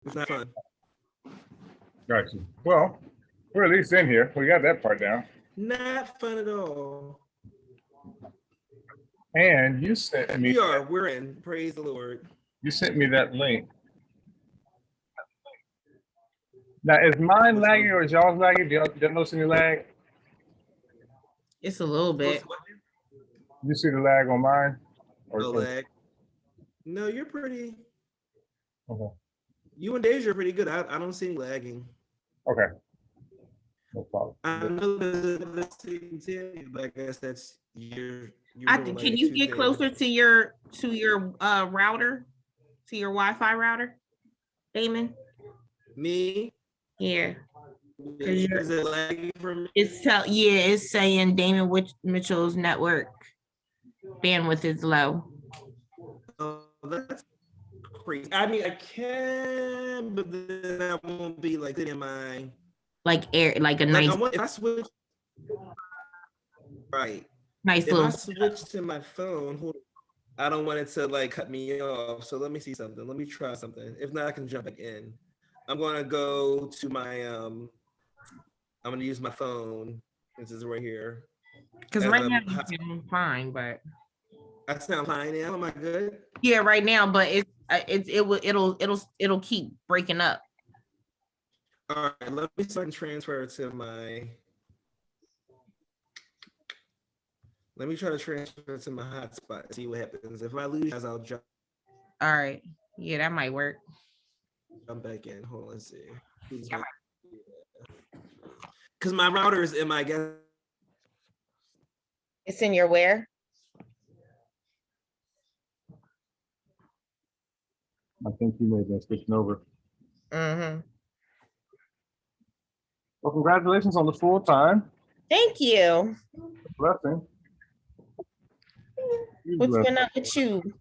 It's not fun. Gotcha. Well, we're at least in here. We got that part down. Not fun at all. And you sent me. We're in. Praise the Lord. You sent me that link. Now, is mine laggy or is y'all's laggy? Do y'all notice any lag? It's a little bit. You see the lag on mine? No lag. No, you're pretty. Okay. You and Deja are pretty good. I don't see any lagging. Okay. No problem. I know the but I guess that's your. Can you get closer to your router, to your Wi-Fi router, Damon? Me? Yeah. Is it lagging for me? It's saying Damon Mitchell's network bandwidth is low. Oh, that's crazy. I mean, I can, but then I won't be like in my like a nice. If I switch, right? Nice if little. I switch to my phone, I don't want it to like cut me off. So let me see something. Let me try something. If not, I can jump back in. I'm gonna go to my I'm gonna use my phone. This is right here. Because right now you sound fine, but I sound fine now. Am I good? Yeah, right now, but it'll keep breaking up. All right, let me start and transfer to my. Let me try to transfer to my hotspot. See what happens. If I lose, I'll jump. All right. Yeah, that might work. Jump back in. Hold on, let's see. Because my router is in my guess. It's in your where? I think you may have been switching over. Mm-hmm. Well, congratulations on the full time. Thank you. Blessing. What's going on with you?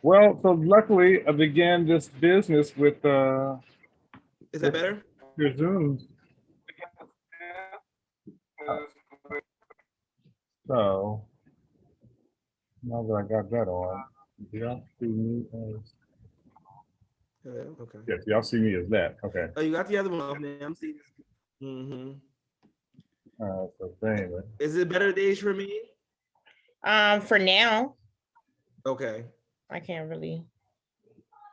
Well, so luckily I began this business with Is that better? Your Zooms. So now that I got that on, do y'all see me as okay. Yes, y'all see me as that. Okay. Oh, you got the other one off now. I'm seeing this. So anyway. Is it better days for me? For now. Okay. I can't really.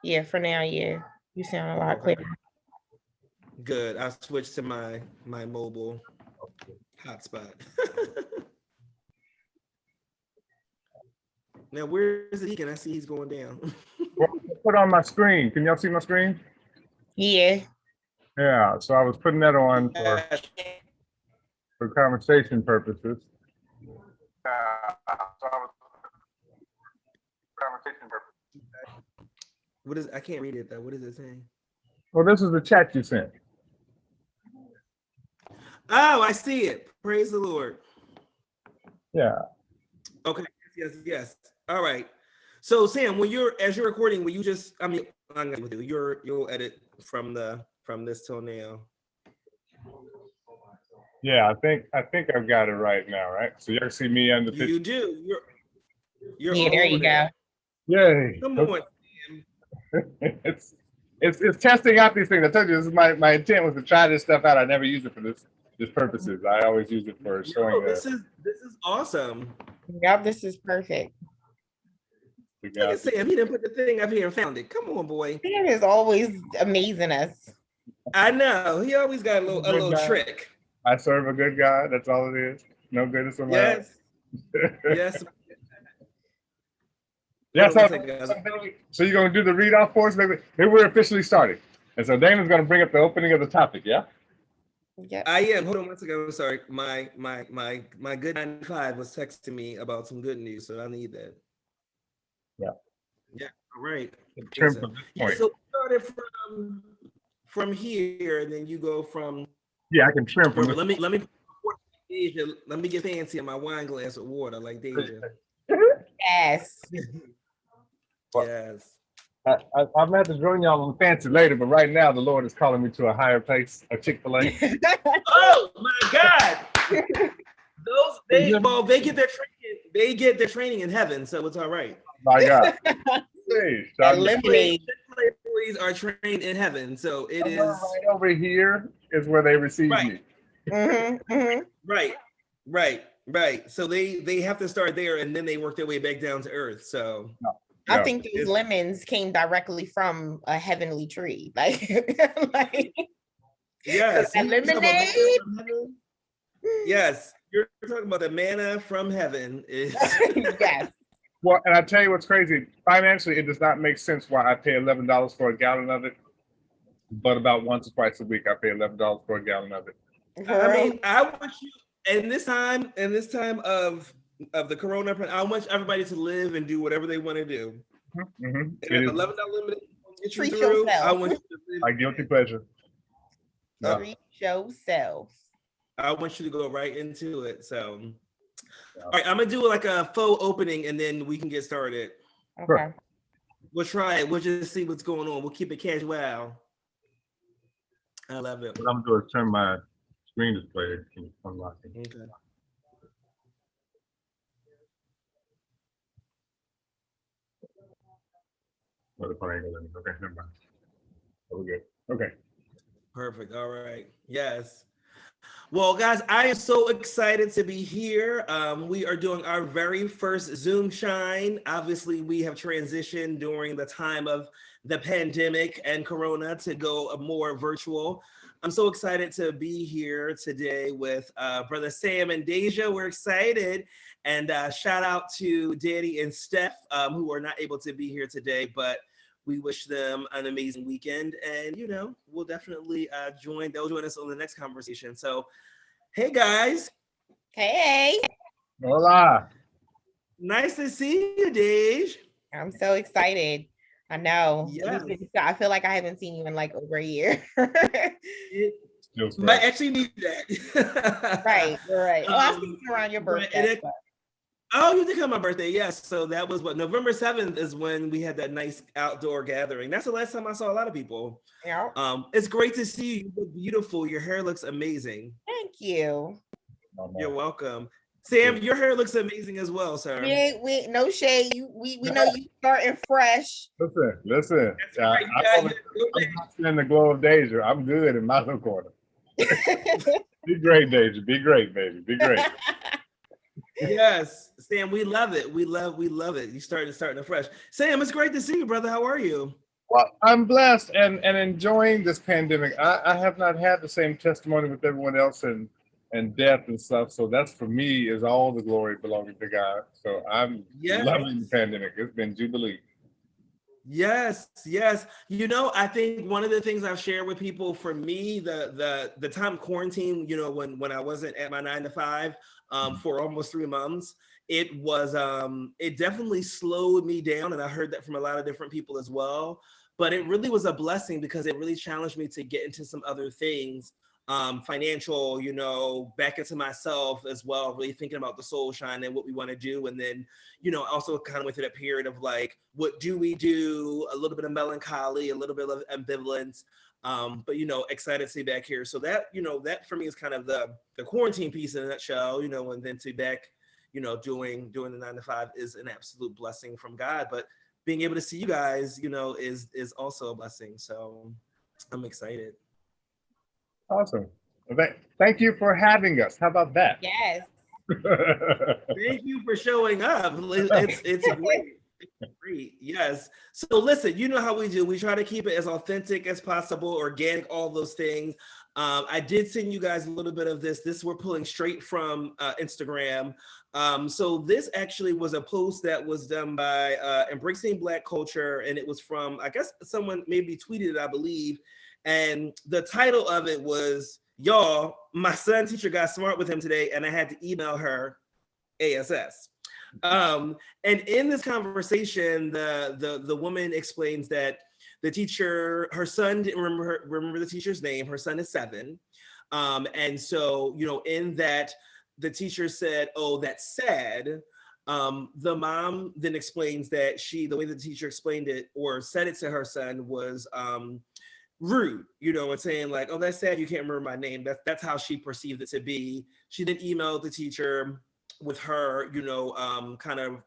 Yeah, for now, yeah. You sound a lot clearer. Good. I switched to my mobile hotspot. Now, where is he? Can I see he's going down? Well, put on my screen. Can y'all see my screen? Yeah. Yeah. So I was putting that on for conversation purposes. What is? I can't read it though. What is it saying? Well, this is the chat you sent. Oh, I see it. Praise the Lord. Yeah. Okay. Yes. All right. So Sam, as you're recording, will you just? I mean, I'm gonna do. You'll edit from this till now. Yeah, I think I've got it right now, right? So you can see me on the picture. You do. You're yeah, there you go. Yay. Come on. It's testing out these things. I told you this is my intent was to try this stuff out. I never use it for this purposes. I always use it for showing. This is awesome. Yep, this is perfect. Look at Sam. He didn't put the thing up here and found it. Come on, boy. Sam is always amazing us. I know. He always got a little trick. I serve a good God. That's all it is. No goodness of my own. Yes. Yes. So you're going to do the read off for us? Maybe we're officially starting. And so Damon's going to bring up the opening of the topic. Yeah. Yeah. I am. Hold on one second. I'm sorry. My good 95 was texting me about some good news, so I need that. Yeah. Yeah. All right. Trim from this point. So we started from here, and then you go from. Yeah, I can trim from. Let me get fancy in my wine glass of water, like Deja. Yes. Yes. I'm gonna have to join y'all on fancy later, but right now the Lord is calling me to a higher place, a Chick-fil-A. Oh my God! They get their training in heaven, so it's all right. My God. Hey, lemonade. employees are trained in heaven, so it is right over here is where they receive right. me. Right. So they have to start there, and then they work their way back down to earth. So I think those lemons came directly from a heavenly tree. Like yes, that lemonade. Yes, you're talking about the manna from heaven. Yes. Well, and I tell you what's crazy. Financially, it does not make sense why I pay $11 for a gallon of it. But about once or twice a week, I pay $11 for a gallon of it. I mean, I want you in this time of the corona, I want everybody to live and do whatever they want to do. Mm-hmm. And $11 limit get you Treat through. yourself. I want you to live. My guilty pleasure. Yeah. Treat yourself. I want you to go right into it. So, all right, I'm gonna do like a faux opening, and then we can get started. Okay. We'll try it. We'll just see what's going on. We'll keep it casual. I love it. What I'm gonna do is turn my screen display to unlock it. Okay. Okay, never mind. We're good. Okay. Perfect. All right. Yes. Well, guys, I am so excited to be here. We are doing our very first Zoom Shine. Obviously, we have transitioned during the time of the pandemic and Corona to go more virtual. I'm so excited to be here today with Brother Sam and Deja. We're excited. And shout out to Danny and Steph, who are not able to be here today, but we wish them an amazing weekend. And, you know, we'll definitely they'll join us on the next conversation. So, hey, guys. Hey. Hola. Nice to see you, Dej. I'm so excited. I know. Yes. I feel like I haven't seen you in like over a year. Might actually need that. Right. Oh, I'll see you around your birthday. Oh, you did come my birthday, yes. So that was what, November 7th is when we had that nice outdoor gathering. That's the last time I saw a lot of people. Yeah. It's great to see you. You look beautiful. Your hair looks amazing. Thank you. You're welcome. Sam, your hair looks amazing as well, sir. We no shade. We know you starting fresh. Listen. Right, I'm in the glow of Deja. I'm good in my little corner. Be great, Deja. Be great, baby. Be great. Yes, Sam, we love it. We love it. You starting fresh. Sam, it's great to see you, brother. How are you? Well, I'm blessed and enjoying this pandemic. I have not had the same testimony with everyone else and death and stuff. So that's, for me, is all the glory belonging to God. So I'm loving the pandemic. It's been Jubilee. Yes. You know, I think one of the things I've shared with people, for me, the time quarantine, you know, when I wasn't at my 9 to 5 for almost 3 months, it definitely slowed me down. And I heard that from a lot of different people as well. But it really was a blessing because it really challenged me to get into some other things, financial, you know, back into myself as well, really thinking about the soul shine and what we want to do. And then, you know, also kind of went through that period of like, what do we do? A little bit of melancholy, a little bit of ambivalence, but, you know, excited to be back here. So that, you know, that for me is kind of the quarantine piece in a nutshell, you know, and then to be back, you know, doing the 9 to 5 is an absolute blessing from God. But being able to see you guys, you know, is also a blessing. So I'm excited. Awesome. Well, thank you for having us. How about that? Yes. Thank you for showing up. It's great. It's great. Yes. So listen, you know how we do. We try to keep it as authentic as possible, organic, all those things. I did send you guys a little bit of this. This we're pulling straight from Instagram. So this actually was a post that was done by Embracing Black Culture, and it was from, I guess someone maybe tweeted it, I believe. And the title of it was, y'all, my son teacher got smart with him today, and I had to email her ASS. And in this conversation, the woman explains that the teacher, her son didn't remember the teacher's name. Her son is 7. And so, you know, in that, the teacher said, "Oh, that's sad." The mom then explains that the way the teacher explained it or said it to her son was rude, you know, and saying like, "Oh, that's sad, you can't remember my name." That's how she perceived it to be. She then emailed the teacher with her, you know, kind of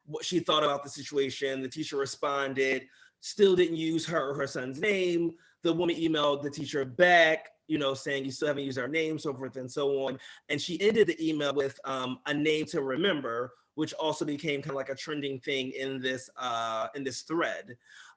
what she thought about the situation. The teacher responded. still didn't use her or her son's name. The woman emailed the teacher back, saying you still haven't used our name, so forth and so on. And she ended the email with a name to remember, which also became kind of like a trending thing in this thread.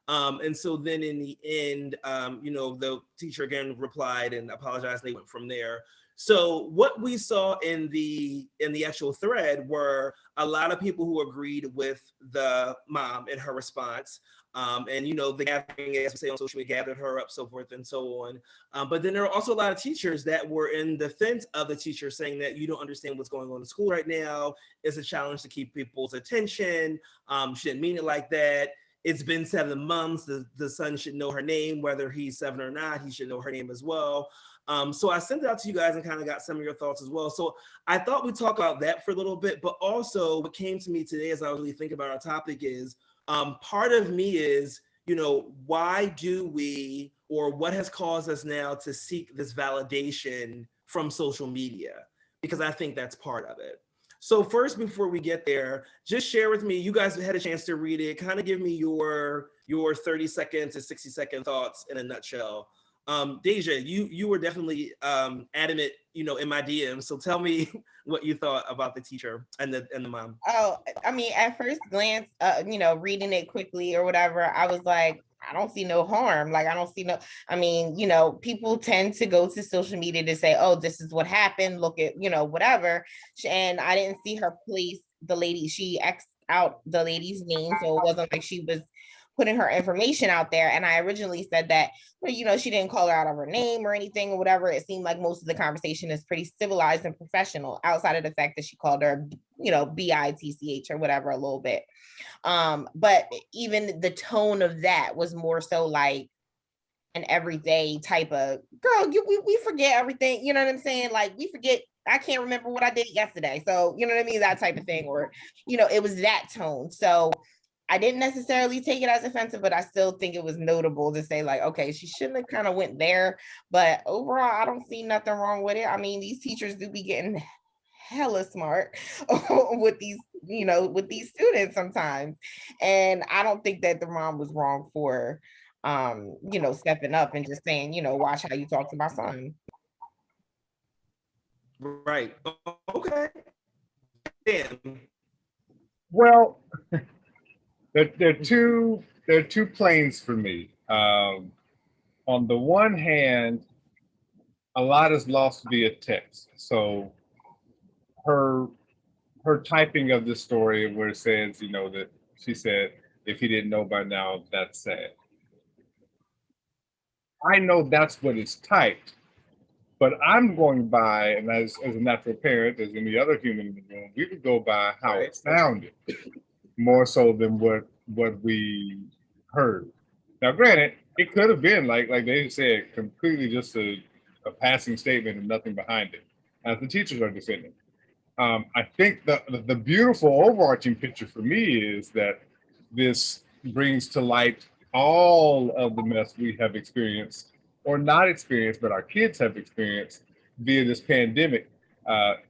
And so then in the end, the teacher again replied and apologized. And they went from there. So what we saw in the actual thread were a lot of people who agreed with the mom in her response. And the gathering, as we say on social media, gathered her up, so forth and so on. But then there are also a lot of teachers that were in defense of the teacher, saying that you don't understand what's going on in school right now. It's a challenge to keep people's attention. She didn't mean it like that. It's been 7 months. The son should know her name, whether he's 7 or not. He should know her name as well. So I sent it out to you guys and kind of got some of your thoughts as well. So I thought we'd talk about that for a little bit, but also what came to me today as I was really thinking about our topic is, part of me is, why do we, or what has caused us now to seek this validation from social media? Because I think that's part of it. So first, before we get there, just share with me, you guys had a chance to read it, kind of give me your 30-second to 60-second thoughts in a nutshell. Deja, you were definitely adamant, in my DM. So tell me what you thought about the teacher and the mom. Oh, I mean, at first glance, reading it quickly or whatever, I was like, I don't see no harm. Like, I don't see no, I mean, people tend to go to social media to say, oh, this is what happened. Look at, whatever. And I didn't see her place the lady. She X'd out the lady's name. So it wasn't like she was putting her information out there. And I originally said that, she didn't call her out of her name or anything or whatever. It seemed like most of the conversation is pretty civilized and professional, outside of the fact that she called her, BITCH or whatever a little bit. But even the tone of that was more so like an everyday type of, girl, we forget everything. You know what I'm saying? Like, we forget, I can't remember what I did yesterday. So, you know what I mean? That type of thing. Or, it was that tone. So I didn't necessarily take it as offensive, but I still think it was notable to say, like, okay, she shouldn't have kind of went there. But overall, I don't see nothing wrong with it. I mean, these teachers do be getting hella smart with these, with these students sometimes. And I don't think that the mom was wrong for, stepping up and just saying, watch how you talk to my son. Right. Okay. Damn. Well, there are two planes for me. On the one hand, a lot is lost via text. So her typing of the story where it says, that she said, if he didn't know by now, that's sad. I know that's what is typed, but I'm going by, and as a natural parent, as any other human in the room, we would go by how it sounded, more so than what we heard. Now, granted, it could have been like they said, completely just a passing statement and nothing behind it, as the teachers are defending. I think the beautiful overarching picture for me is that this brings to light all of the mess we have experienced, or not experienced, but our kids have experienced via this pandemic.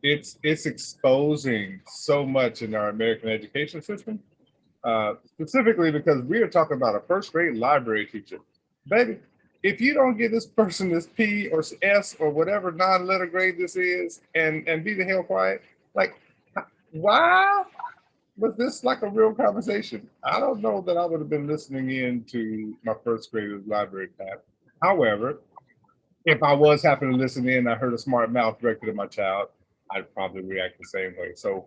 It's exposing so much in our American education system, specifically because we are talking about a first grade library teacher. Baby, if you don't give this person this P or S or whatever non-letter grade this is, and be the hell quiet, like, why was this like a real conversation? I don't know that I would have been listening in to my first grader's library class. However, if I was happening to listen in, I heard a smart mouth directed at my child, I'd probably react the same way. So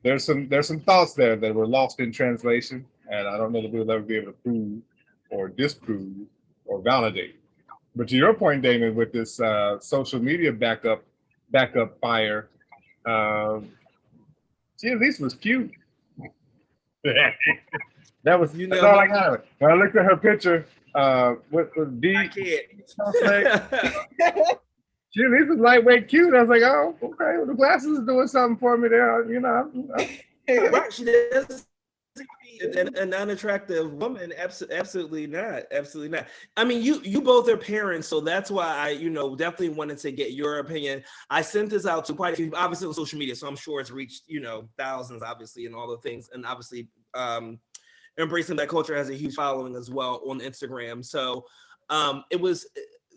there's some thoughts there that were lost in translation, and I don't know that we'll ever be able to prove or disprove or validate. But to your point, Damon, with this social media backup fire, she at least was cute. That's all I got. When I looked at her picture, with D, she at least was lightweight cute. I was like, oh, okay, well, the glasses is doing something for me there, Right, she does. An unattractive woman, absolutely not. I mean, you both are parents, so that's why I, definitely wanted to get your opinion. I sent this out to quite a few, obviously on social media, so I'm sure it's reached, thousands, obviously, and all the things, and obviously, Embracing Black Culture has a huge following as well on Instagram. So it was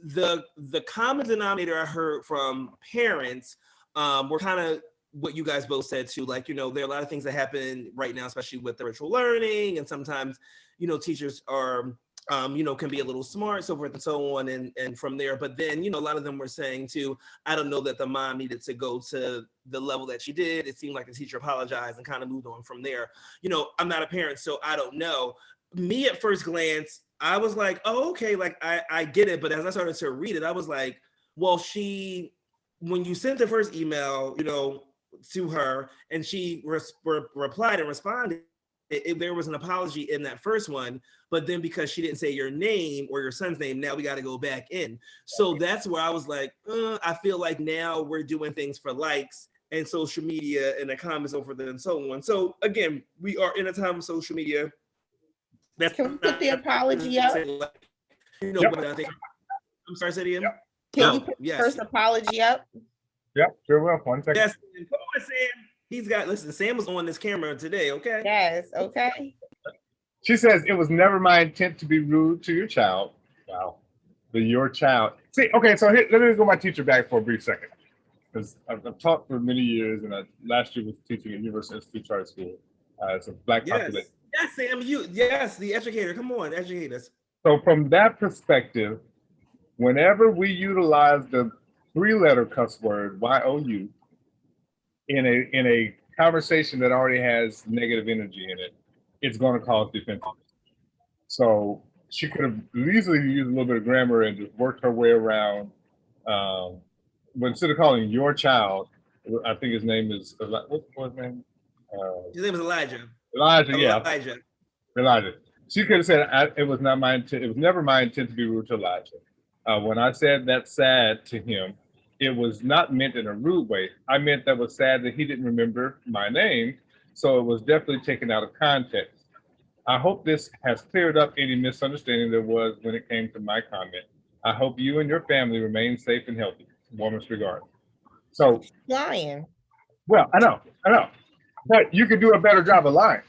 the common denominator I heard from parents were kind of what you guys both said too. Like, you know, there are a lot of things that happen right now, especially with the virtual learning, and sometimes, you know, teachers are you know, can be a little smart, so forth and so on, and from there. But then, you know, a lot of them were saying too, I don't know that the mom needed to go to the level that she did. It seemed like the teacher apologized and kind of moved on from there. You know, I'm not a parent, so I don't know. Me at first glance, I was like, oh, okay, like I get it. But as I started to read it, I was like, well, when you sent the first email, you know, to her, and she replied and responded, there was an apology in that first one, but then because she didn't say your name or your son's name, now we got to go back in. So that's where I was like, I feel like now we're doing things for likes and social media and the comments over there and so on. So again, we are in a time of social media. Can we put the apology up? You know, but I think, I'm sorry, say it again. Yep. Can you put the first apology up? Yep, sure will. 1 second. Yes, come on, Sam. Listen, Sam was on this camera today, okay? Yes, okay. She says, it was never my intent to be rude to your child. Wow. Your child. See, okay, so here, let me go my teacher back for a brief second. Because I've taught for many years, and last year was teaching at University Institute Charter School. It's a Black population. Yes, Sam, yes, the educator. Come on, educate us. So from that perspective, whenever we utilize the 3-letter cuss word, Y-O-U, in a conversation that already has negative energy in it, it's going to cause defensiveness. So she could have easily used a little bit of grammar and just worked her way around. But instead of calling your child, I think his name is, what's his name? His name is Elijah. Elijah, yeah. Elijah. She could have said, it was not my intent. It was never my intent to be rude to Elijah. When I said that's sad to him, it was not meant in a rude way. I meant that was sad that he didn't remember my name. So it was definitely taken out of context. I hope this has cleared up any misunderstanding there was when it came to my comment. I hope you and your family remain safe and healthy. Warmest regards. So lying. Well, I know. But you could do a better job of lying.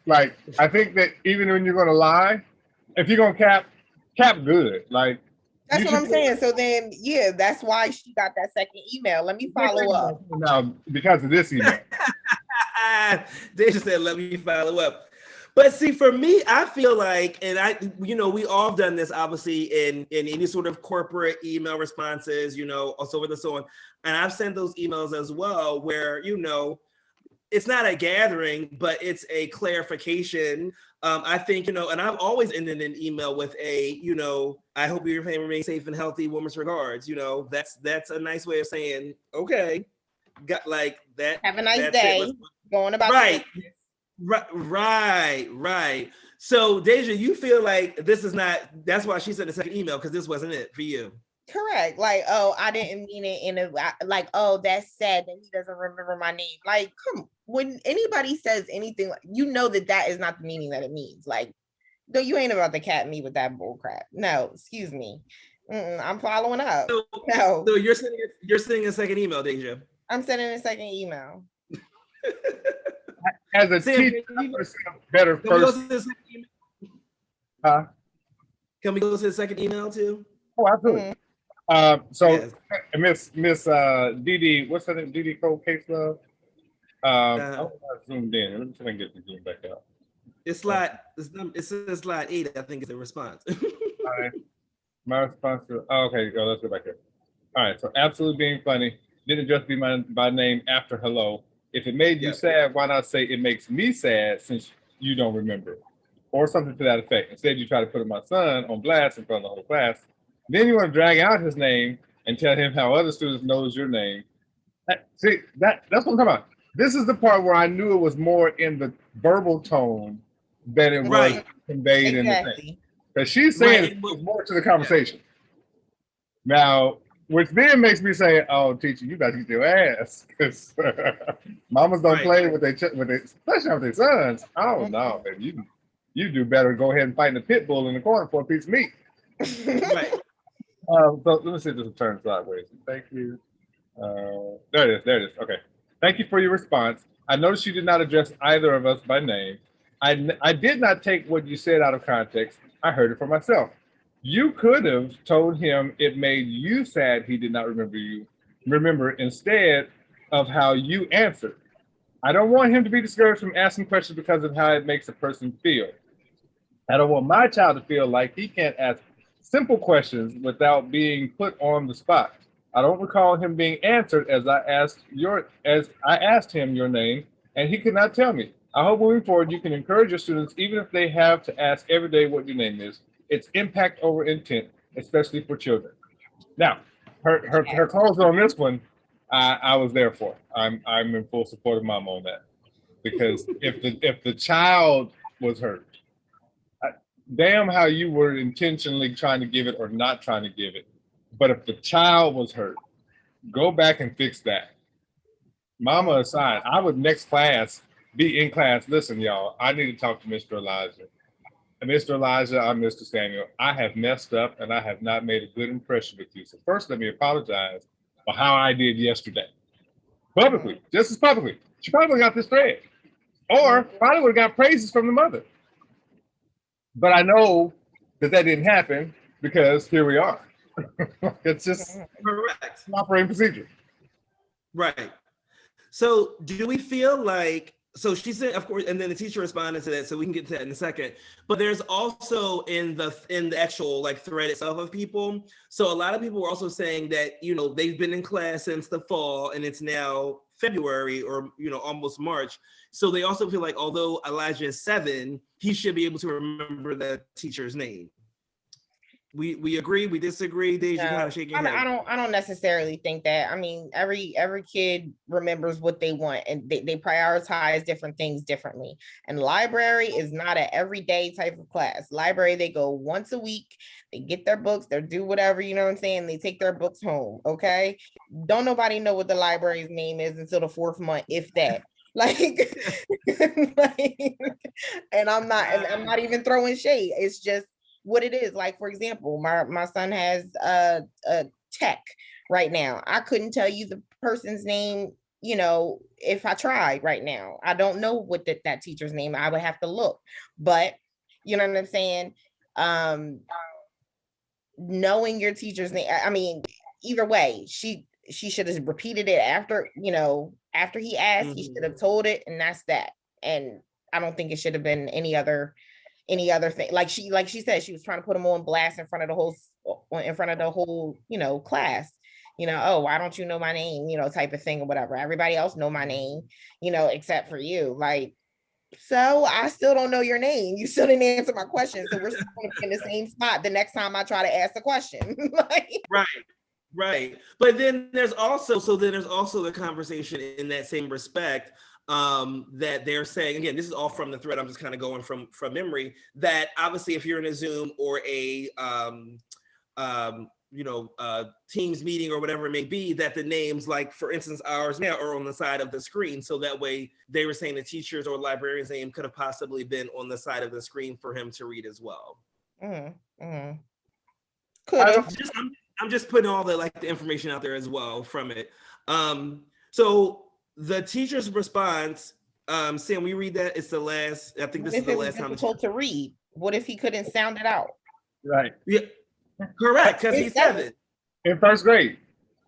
Like, I think that even when you're going to lie, if you're going to cap good. Like, that's what I'm saying. So then, yeah, that's why she got that second email. Let me follow up. Now, because of this email. They just said, let me follow up. But see, for me, I feel like, and we all done this, obviously, in any sort of corporate email responses, so forth and so on. And I've sent those emails as well, where, it's not a gathering, but it's a clarification. I think, and I've always ended an email with a, I hope your family remains safe and healthy, warmest regards. That's a nice way of saying, okay, got like that. Have a nice day. Going about right. Right. So Deja, you feel like this is not, that's why she sent the second email, because this wasn't it for you. Correct. Like, oh, I didn't mean it in a, like, oh, that's sad that he doesn't remember my name. Like, when anybody says anything, that is not the meaning that it means. Like, though you ain't about to cat me with that bull crap. No, excuse me. I'm following up. So you're sending a second email, Deja. I'm sending a second email. As a teacher, better first. Can we go to the second email too? Oh, absolutely. So yes. Miss Didi, what's her name? Didi Cole Case Love. I zoomed in. Let me see if I can get the zoom back out. It says slide 8, I think is the response. All right. My response to, okay, let's go back here. All right, so absolutely being funny. Didn't just be my name after hello. If it made you sad, why not say it makes me sad since you don't remember? Or something to that effect. Instead, you try to put my son on blast in front of the whole class. Then you want to drag out his name and tell him how other students knows your name. See, that's what I'm talking about. This is the part where I knew it was more in the verbal tone than it was conveyed in the thing. Because she's saying it was more to the conversation. Now, which then makes me say, oh, teacher, you got to get your ass. Because mamas don't play with their, especially with their sons. Oh, no, baby, you do better go ahead and fight the pit bull in the corner for a piece of meat. Right. So let me see if this will turn sideways. Thank you. There it is. Okay. Thank you for your response. I noticed you did not address either of us by name. I did not take what you said out of context. I heard it for myself. You could have told him it made you sad he did not remember instead of how you answered. I don't want him to be discouraged from asking questions because of how it makes a person feel. I don't want my child to feel like he can't ask simple questions without being put on the spot. I don't recall him being answered as I asked him your name, and he could not tell me. I hope moving forward you can encourage your students, even if they have to ask every day what your name is. It's impact over intent, especially for children. Now, her close on this one, I was there for. I'm in full support of mom on that, because if the child was hurt, damn how you were intentionally trying to give it or not trying to give it. But if the child was hurt, go back and fix that. Mama aside, I would next class be in class. Listen, y'all, I need to talk to Mr. Elijah. And Mr. Elijah, I'm Mr. Samuel. I have messed up and I have not made a good impression with you. So first, let me apologize for how I did yesterday. Publicly, just as publicly. She probably got this thread. Or probably would have got praises from the mother. But I know that didn't happen because here we are. It's just correct operating procedure. Right. So do we feel like, so she said, of course, and then the teacher responded to that, so we can get to that in a second. But there's also in the actual like thread itself of people. So a lot of people were also saying that, you know, they've been in class since the fall and it's now February or, you know, almost March. So they also feel like although Elijah is 7, he should be able to remember the teacher's name. We agree, we disagree. Deja, kind of shaking your head. I don't necessarily think that. I mean, every kid remembers what they want and they prioritize different things differently. And library is not an everyday type of class. Library, they go once a week, they get their books, they do whatever, you know what I'm saying? They take their books home, okay? Don't nobody know what the library's name is until the 4th month, if that. Like, and I'm not even throwing shade. It's just what it is. Like, for example, my son has a tech right now. I couldn't tell you the person's name, you know, if I tried right now. I don't know what that teacher's name. I would have to look. But you know what I'm saying? Knowing your teacher's name, I mean, either way, she should have repeated it after, you know, after he asked, he should have told it, and that's that. And I don't think it should have been any other thing. Like she said, she was trying to put him on blast in front of the whole, you know, class. You know, oh, why don't you know my name? You know, type of thing or whatever. Everybody else know my name, you know, except for you. Like, so I still don't know your name. You still didn't answer my question. So we're still going to be in the same spot the next time I try to ask the question. Like, Right. But then there's also the conversation in that same respect that they're saying, again, this is all from the thread, I'm just kind of going from memory, that obviously if you're in a Zoom or a Teams meeting or whatever it may be, that the names, like for instance ours now, are on the side of the screen, so that way they were saying the teacher's or librarian's name could have possibly been on the side of the screen for him to read as well. Could have. I'm just putting all the information out there as well from it. So the teacher's response, Sam, we read that. It's the last. I think this is the last time. Difficult to read. What if he couldn't sound it out? Right. Yeah. Correct. Because he's 7 in 1st grade.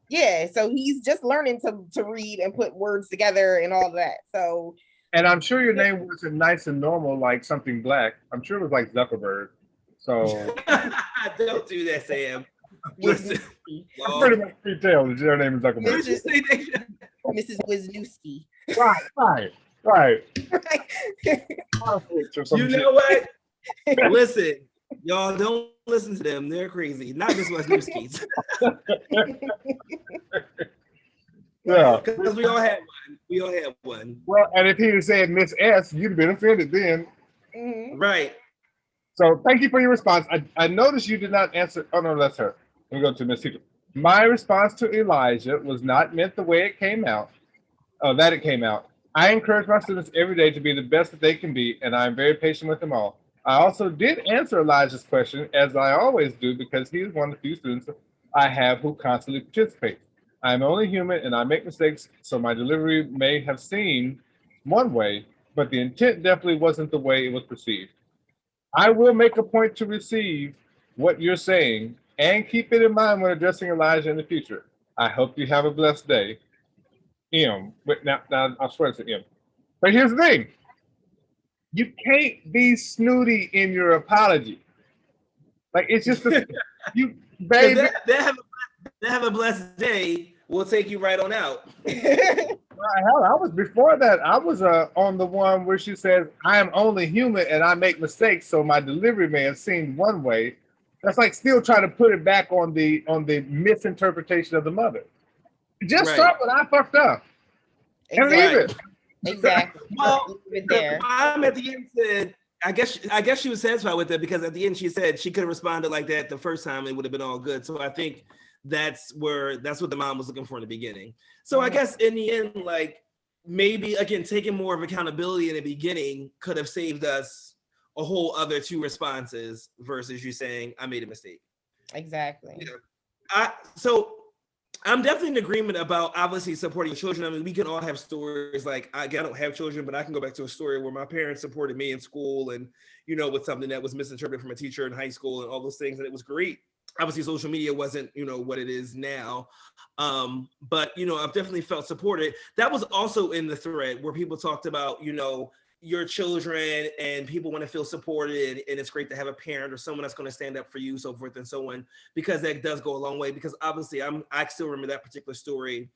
Yeah. So he's just learning to read and put words together and all that. So. And I'm sure your name wasn't nice and normal, like something black. I'm sure it was like Zuckerberg. So. Don't do that, Sam. Listen, I'm pretty much tell that your name is Zuckerberg. Mrs. Wisniewski. Right. You know what? Listen, y'all don't listen to them. They're crazy. Not Miss Wisniewski. Yeah. Because we all had one. Well, and if he had said Miss S, you'd have been offended then. Right. So thank you for your response. I noticed you did not answer. Oh, no, that's her. Let me go to Miss Teacher. My response to Elijah was not meant the way it came out, that it came out. I encourage my students every day to be the best that they can be, and I am very patient with them all. I also did answer Elijah's question, as I always do, because he is one of the few students I have who constantly participate. I am only human, and I make mistakes, so my delivery may have seemed one way, but the intent definitely wasn't the way it was perceived. I will make a point to receive what you're saying and keep it in mind when addressing Elijah in the future. I hope you have a blessed day. M. But now I swear to M. But here's the thing. You can't be snooty in your apology. Like it's just you, If baby. they have a blessed day, we'll take you right on out. Hell, I was before that. I was on the one where she says, "I am only human and I make mistakes, so my delivery may have seemed one way." That's like still trying to put it back on the misinterpretation of the mother. Just Right. start when I fucked up and leave Exactly. it. Exactly. Well, Leave it the there. mom at the end said, I guess she was satisfied with it because at the end she said she could have responded like that the first time, it would have been all good. So I think that's what the mom was looking for in the beginning. So I guess in the end, like maybe again taking more of accountability in the beginning could have saved us a whole other two responses versus you saying I made a mistake. Exactly. So I'm definitely in agreement about obviously supporting children. I mean, we can all have stories like I don't have children, but I can go back to a story where my parents supported me in school and, with something that was misinterpreted from a teacher in high school and all those things. And it was great. Obviously, social media wasn't, what it is now. But, I've definitely felt supported. That was also in the thread where people talked about, your children and people want to feel supported, and it's great to have a parent or someone that's going to stand up for you, so forth and so on, because that does go a long way. Because obviously I still remember that particular story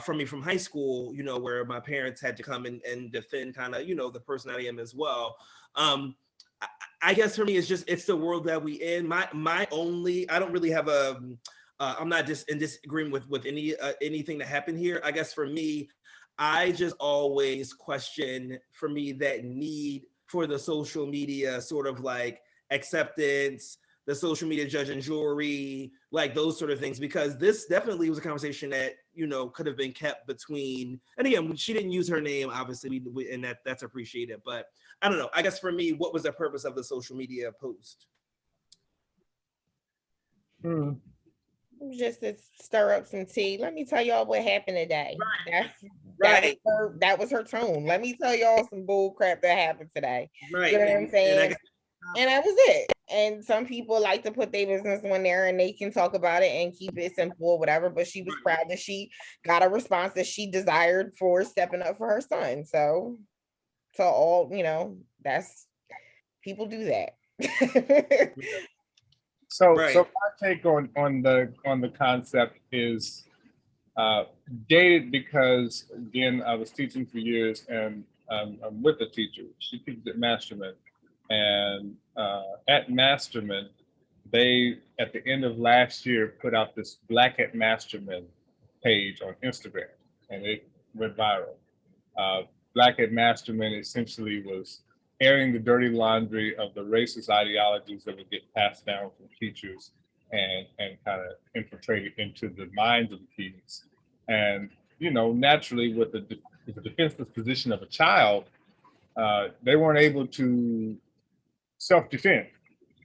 from high school, where my parents had to come and defend kind of, the person I am as well. I guess for me, it's the world that we in. I don't really have I'm not just in disagreement with anything that happened here. I guess for me, I just always question for me that need for the social media sort of like acceptance, the social media judge and jury, like those sort of things, because this definitely was a conversation that, could have been kept between, and again, she didn't use her name, obviously, and that's appreciated. But I don't know. I guess for me, what was the purpose of the social media post? Just to stir up some tea. Let me tell y'all what happened today. Right. That was her tone. Let me tell y'all some bull crap that happened today. Right. You know what I'm saying? And that was it. And some people like to put their business on there and they can talk about it and keep it simple or whatever. But she was proud that she got a response that she desired for stepping up for her son. So all, that's people do that. So my take on the concept is dated because again I was teaching for years and I'm with a teacher. She teaches at Masterman, and at Masterman they at the end of last year put out this Black at Masterman page on Instagram, and it went viral. Black at Masterman essentially was airing the dirty laundry of the racist ideologies that would get passed down from teachers and kind of infiltrated into the minds of the kids. And naturally, with the defenseless position of a child, they weren't able to self-defend.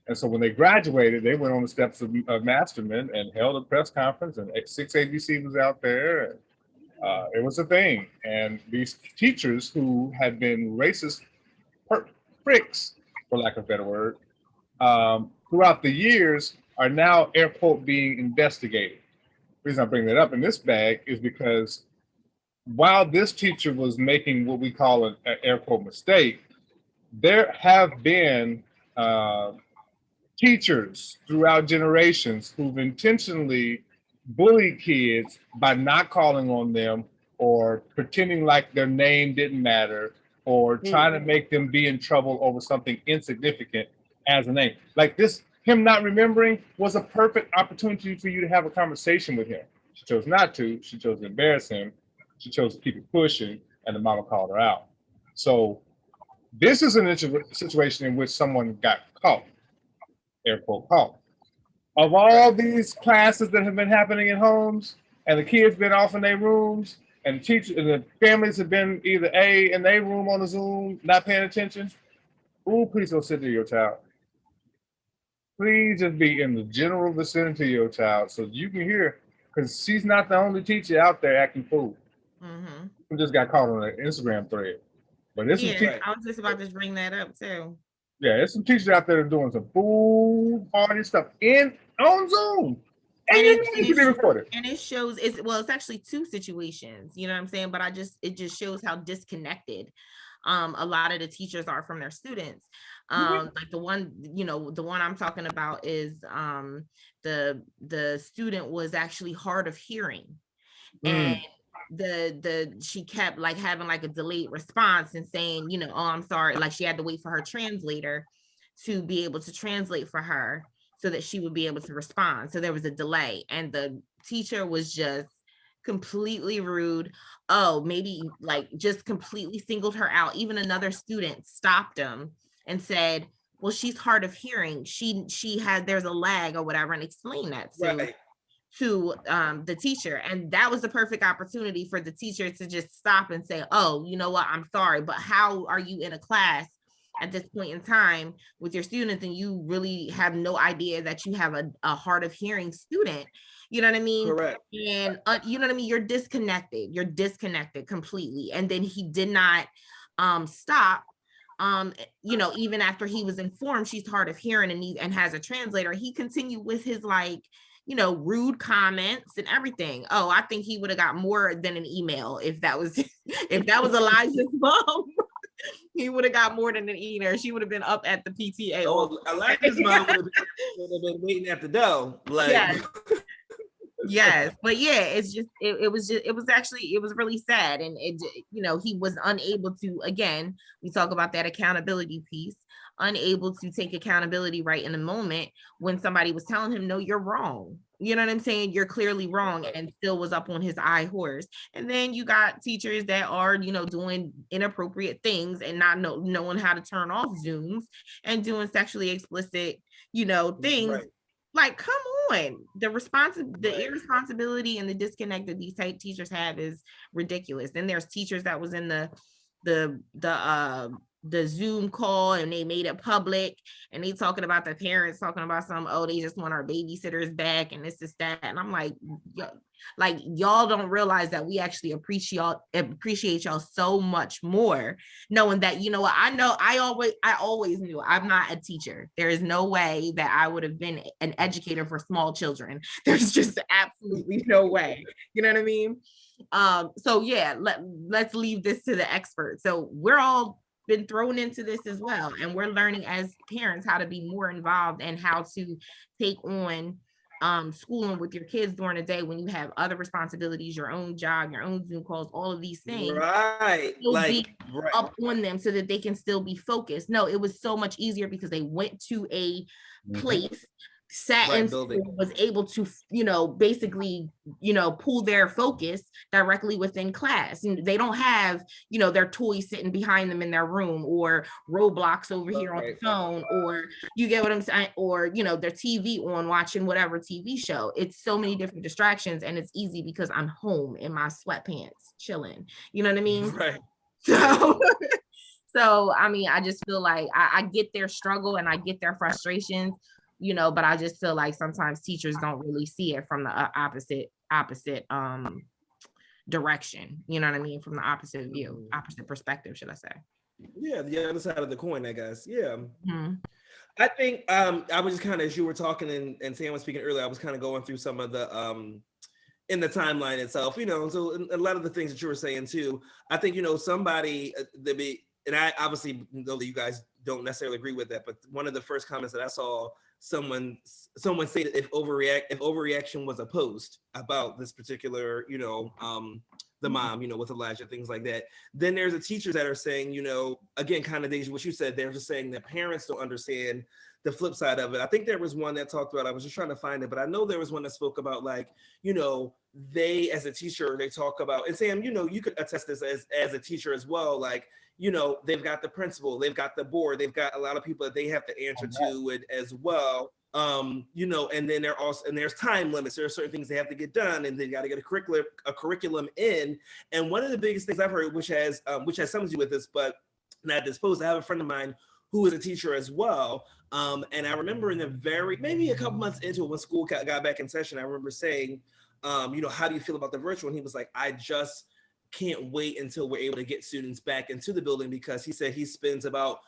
And so when they graduated, they went on the steps of Masterman and held a press conference, and 6ABC was out there. And, it was a thing. And these teachers who had been racist pricks, for lack of a better word, throughout the years are now, air quote, being investigated. The reason I bring that up in this bag is because while this teacher was making what we call an air quote mistake, there have been teachers throughout generations who've intentionally bullied kids by not calling on them or pretending like their name didn't matter or trying to make them be in trouble over something insignificant as a name. Like this, him not remembering was a perfect opportunity for you to have a conversation with him. She chose not to. She chose to embarrass him. She chose to keep it pushing, and the mama called her out. So this is an situation in which someone got caught, air quote caught. Of all these classes that have been happening in homes, and the kids been off in their rooms, and the teachers and the families have been either in their room on the Zoom, not paying attention. Ooh, please don't sit to your child. Please just be in the general vicinity of your child so you can hear, because she's not the only teacher out there acting fool. Who just got caught on an Instagram thread. But there's some Yeah, I was just about to bring that up too. yeah, there's some teachers out there that are doing some foolhardy stuff on Zoom, and And you it know and you can it be recorded. and it shows it's actually two situations, you know what I'm saying? But it just shows how disconnected a lot of the teachers are from their students. Like the one, the one I'm talking about is the student was actually hard of hearing, and Mm. the she kept like having like a delayed response and saying, oh, I'm sorry, like she had to wait for her translator to be able to translate for her so that she would be able to respond. So there was a delay, and the teacher was just completely rude. Oh, maybe like just completely singled her out. Even another student stopped him and said, well, she's hard of hearing, she had, there's a lag or whatever, and explain that Right. to the teacher. And that was the perfect opportunity for the teacher to just stop and say, oh, you know what, I'm sorry, but how are you in a class at this point in time with your students and you really have no idea that you have a hard of hearing student? You know what I mean? Correct. And you know what I mean? You're disconnected completely. And then he did not stop, even after he was informed she's hard of hearing and has a translator. He continued with his like, rude comments and everything. Oh, I think he would have got more than an email if that was if that was Elijah's mom. He would have got more than an email. She would have been up at the PTA. Oh, Elijah's mom would have been waiting at the door. Like, yes. Yes, but yeah, it's just it was really sad, and he was unable to, again, we talk about that accountability piece, unable to take accountability right in the moment when somebody was telling him, no, you're wrong, you know what I'm saying, you're clearly wrong, and still was up on his high horse. And then you got teachers that are doing inappropriate things and not knowing how to turn off Zooms and doing sexually explicit things. right. Like, come on, the irresponsibility and the disconnect that these type teachers have is ridiculous. Then there's teachers that was in the Zoom call and they made it public, and they talking about the parents talking about they just want our babysitters back and this is that. And I'm like, y'all don't realize that we actually appreciate y'all so much more, knowing that, what, I always knew I'm not a teacher. There is no way that I would have been an educator for small children. There's just absolutely no way. You know what I mean? So yeah, let's leave this to the experts. So we're all been thrown into this as well, and we're learning as parents how to be more involved and how to take on schooling with your kids during the day when you have other responsibilities, your own job, your own Zoom calls, all of these things. Right. Up on them so that they can still be focused. No, it was so much easier because they went to a place, sat in school, was able to basically pull their focus directly within class, and they don't have their toys sitting behind them in their room, or Roblox over here on the phone, or you get what I'm saying, or their TV on watching whatever TV show. It's so many different distractions, and it's easy because I'm home in my sweatpants chilling, you know what I mean? Right. So I mean, I just feel like I get their struggle and I get their frustrations, but I just feel like sometimes teachers don't really see it from the opposite direction, you know what I mean, from the opposite view, opposite perspective, should I say. Yeah, the other side of the coin, I guess. Yeah. Mm-hmm. I think I was just kind of, as you were talking and Sam was speaking earlier, I was kind of going through some of the in the timeline itself, so a lot of the things that you were saying too. I think somebody and I obviously know that you guys don't necessarily agree with that, but one of the first comments that I saw someone say that if overreaction was a post about this particular, the mom, with Elijah, things like that. Then there's the teachers that are saying, again, kind of Deja, what you said, they're just saying that parents don't understand the flip side of it. I think there was one that talked about, I was just trying to find it, but I know there was one that spoke about like, they as a teacher, they talk about, and Sam, you could attest this as a teacher as well, like, they've got the principal, they've got the board, they've got a lot of people that they have to answer to it as well. And then there's time limits. There are certain things they have to get done, and they got to get a curriculum in. And one of the biggest things I've heard, which has something to do with this, but not disposed. I have a friend of mine who is a teacher as well. And I remember maybe a couple months into it, when school got back in session, I remember saying, how do you feel about the virtual? And he was like, can't wait until we're able to get students back into the building, because he said he spends about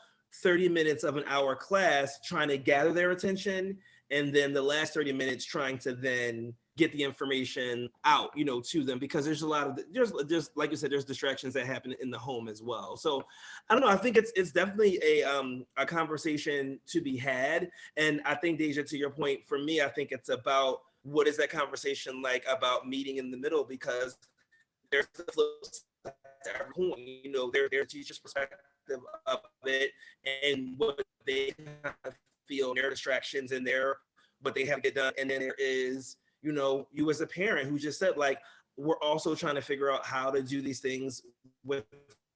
30 minutes of an hour class trying to gather their attention, and then the last 30 minutes trying to then get the information out, to them, because there's a lot of there's like you said, there's distractions that happen in the home as well. So I don't know, I think it's definitely a conversation to be had. And I think, Deja, to your point, for me, I think it's about what is that conversation like about meeting in the middle, because there's the flip side to every coin, their teacher's perspective of it and what they kind of feel, their distractions and what they have to get done. And then there is, you as a parent who just said, like, we're also trying to figure out how to do these things with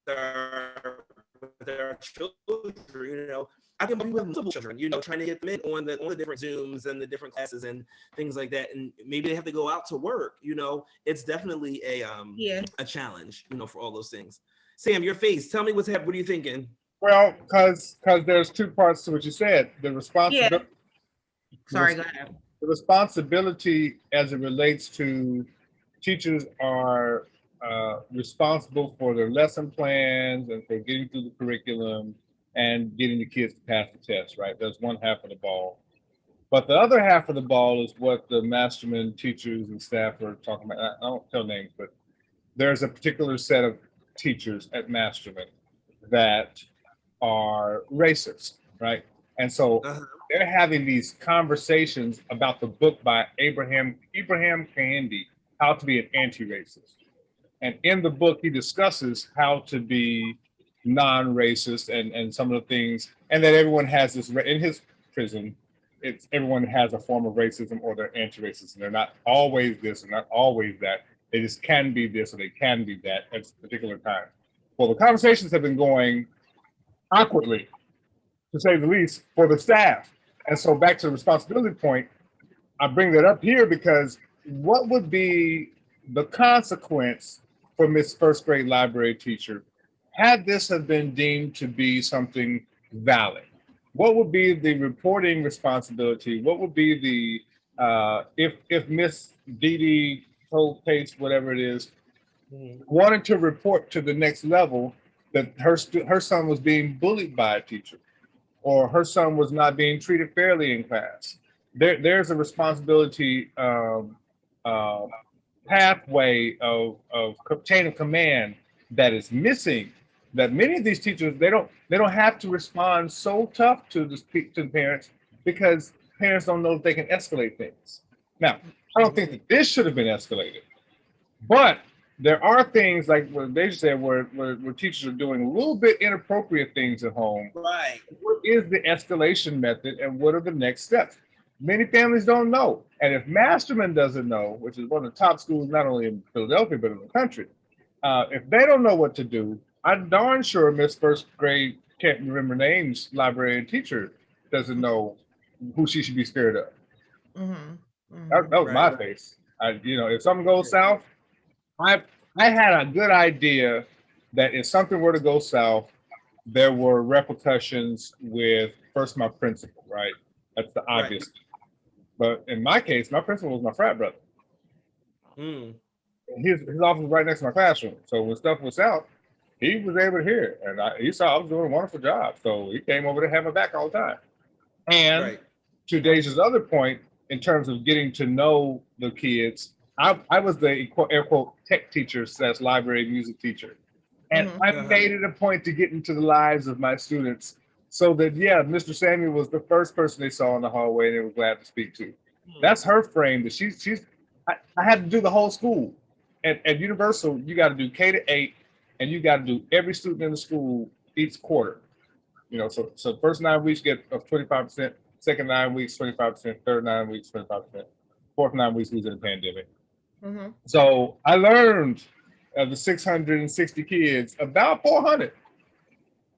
our children. I can be with multiple children, trying to get them in on the different Zooms and the different classes and things like that. And maybe they have to go out to work, it's definitely a challenge, for all those things. Sam, your face, tell me what's happening. What are you thinking? Well, because there's two parts to what you said. The responsibility. Yeah. Sorry, go ahead. The responsibility as it relates to teachers are responsible for their lesson plans and for getting through the curriculum and getting the kids to pass the test, right? That's one half of the ball. But the other half of the ball is what the masterman teachers and staff are talking about. I don't tell names, but there's a particular set of teachers at Masterman that are racist, right? And so they're having these conversations about the book by Ibrahim Kendi, How to Be an Anti-Racist. And in the book, he discusses how to be non-racist and some of the things, and that everyone has this in his prison. Everyone has a form of racism or they're anti-racist, and they're not always this and not always that. They just can be this or they can be that at a particular time. Well, the conversations have been going awkwardly, to say the least, for the staff. And so back to the responsibility point, I bring that up here because what would be the consequence for Miss First Grade Library Teacher had this have been deemed to be something valid? What would be the reporting responsibility? What would be the, if Miss Dee Dee Pace, whatever it is, wanted to report to the next level that her son was being bullied by a teacher, or her son was not being treated fairly in class? There's a responsibility pathway of chain of command that is missing. That many of these teachers, they don't have to respond so tough to the parents, because parents don't know if they can escalate things. Now, I don't think that this should have been escalated, but there are things like what they said where teachers are doing a little bit inappropriate things at home. Right. What is the escalation method and what are the next steps? Many families don't know. And if Masterman doesn't know, which is one of the top schools, not only in Philadelphia, but in the country, if they don't know what to do, I'm darn sure Miss First Grade, can't remember names, librarian teacher doesn't know who she should be scared of. That was my face. If something goes south, I had a good idea that if something were to go south, there were repercussions with first my principal, right? That's the obvious thing. But in my case, my principal was my frat brother. His office was right next to my classroom. So when stuff was out, he was able to hear it. And he saw I was doing a wonderful job. So he came over to have my back all the time. And to Deja's other point, in terms of getting to know the kids, I was the air quote tech teacher / library music teacher. And I made it a point to get into the lives of my students so that, Mr. Samuel was the first person they saw in the hallway and they were glad to speak to. That's her frame. That I had to do the whole school. At Universal, you got to do K-8, and you got to do every student in the school each quarter. So first 9 weeks get 25%, second 9 weeks, 25%, third 9 weeks, 25%, fourth 9 weeks we was in the pandemic. So I learned of the 660 kids, about 400.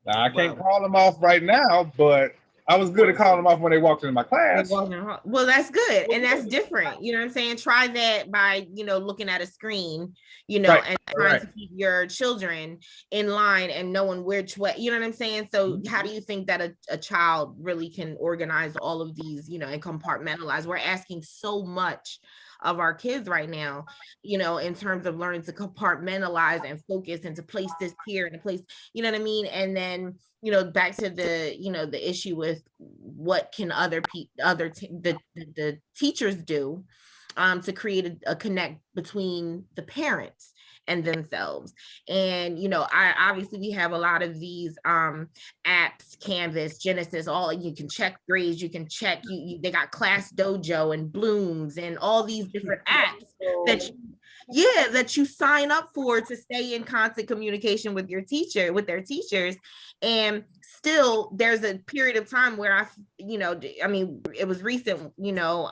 Now, I can't call them off right now, but I was good at calling them off when they walked into my class. Well, that's good. And that's different. You know what I'm saying? Try that by, looking at a screen, and trying to keep your children in line and knowing which way, you know what I'm saying? So how do you think that a child really can organize all of these, and compartmentalize? We're asking so much of our kids right now, you know, in terms of learning to compartmentalize and focus and to place this here and to place, you know what I mean? And then, you know, back to the, you know, the issue with what can the teachers do to create a connect between the parents and themselves. And you know, I obviously we have a lot of these apps, Canvas, Genesis, all you can check grades, you can check they got Class Dojo and Blooms and all these different apps that that you sign up for to stay in constant communication with your teacher, with their teachers. And still there's a period of time where I mean, it was recent, you know,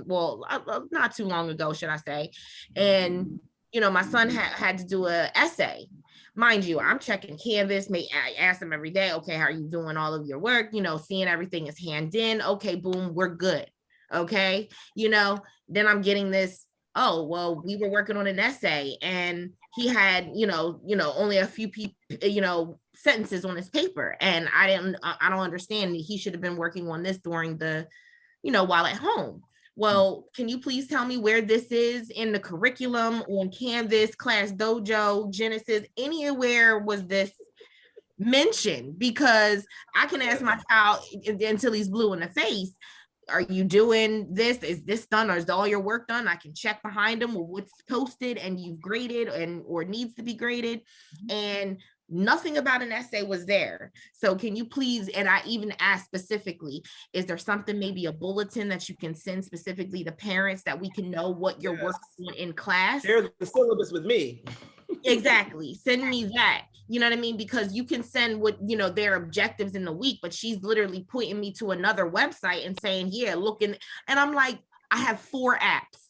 well, not too long ago, should I say. And you know, my son had to do an essay. Mind you, I'm checking Canvas. I ask him every day, okay, how are you doing all of your work? You know, seeing everything is hand in. Okay, boom, we're good. Okay, you know, then I'm getting this, oh, well, we were working on an essay and he had, only a few sentences on his paper. And I don't understand. He should have been working on this during the, while at home. Well, can you please tell me where this is in the curriculum, on Canvas, Class Dojo, Genesis, anywhere was this mentioned? Because I can ask my child until he's blue in the face, are you doing this? Is this done? Or is all your work done? I can check behind them with what's posted and you've graded or needs to be graded. And nothing about an essay was there. So can you please, and I even asked specifically, is there something, maybe a bulletin that you can send specifically to parents that we can know what you're working on in class? Share the syllabus with me. Exactly. Send me that. You know what I mean? Because you can send what, their objectives in the week, but she's literally pointing me to another website and saying, yeah, looking. And I'm like, I have 4 apps.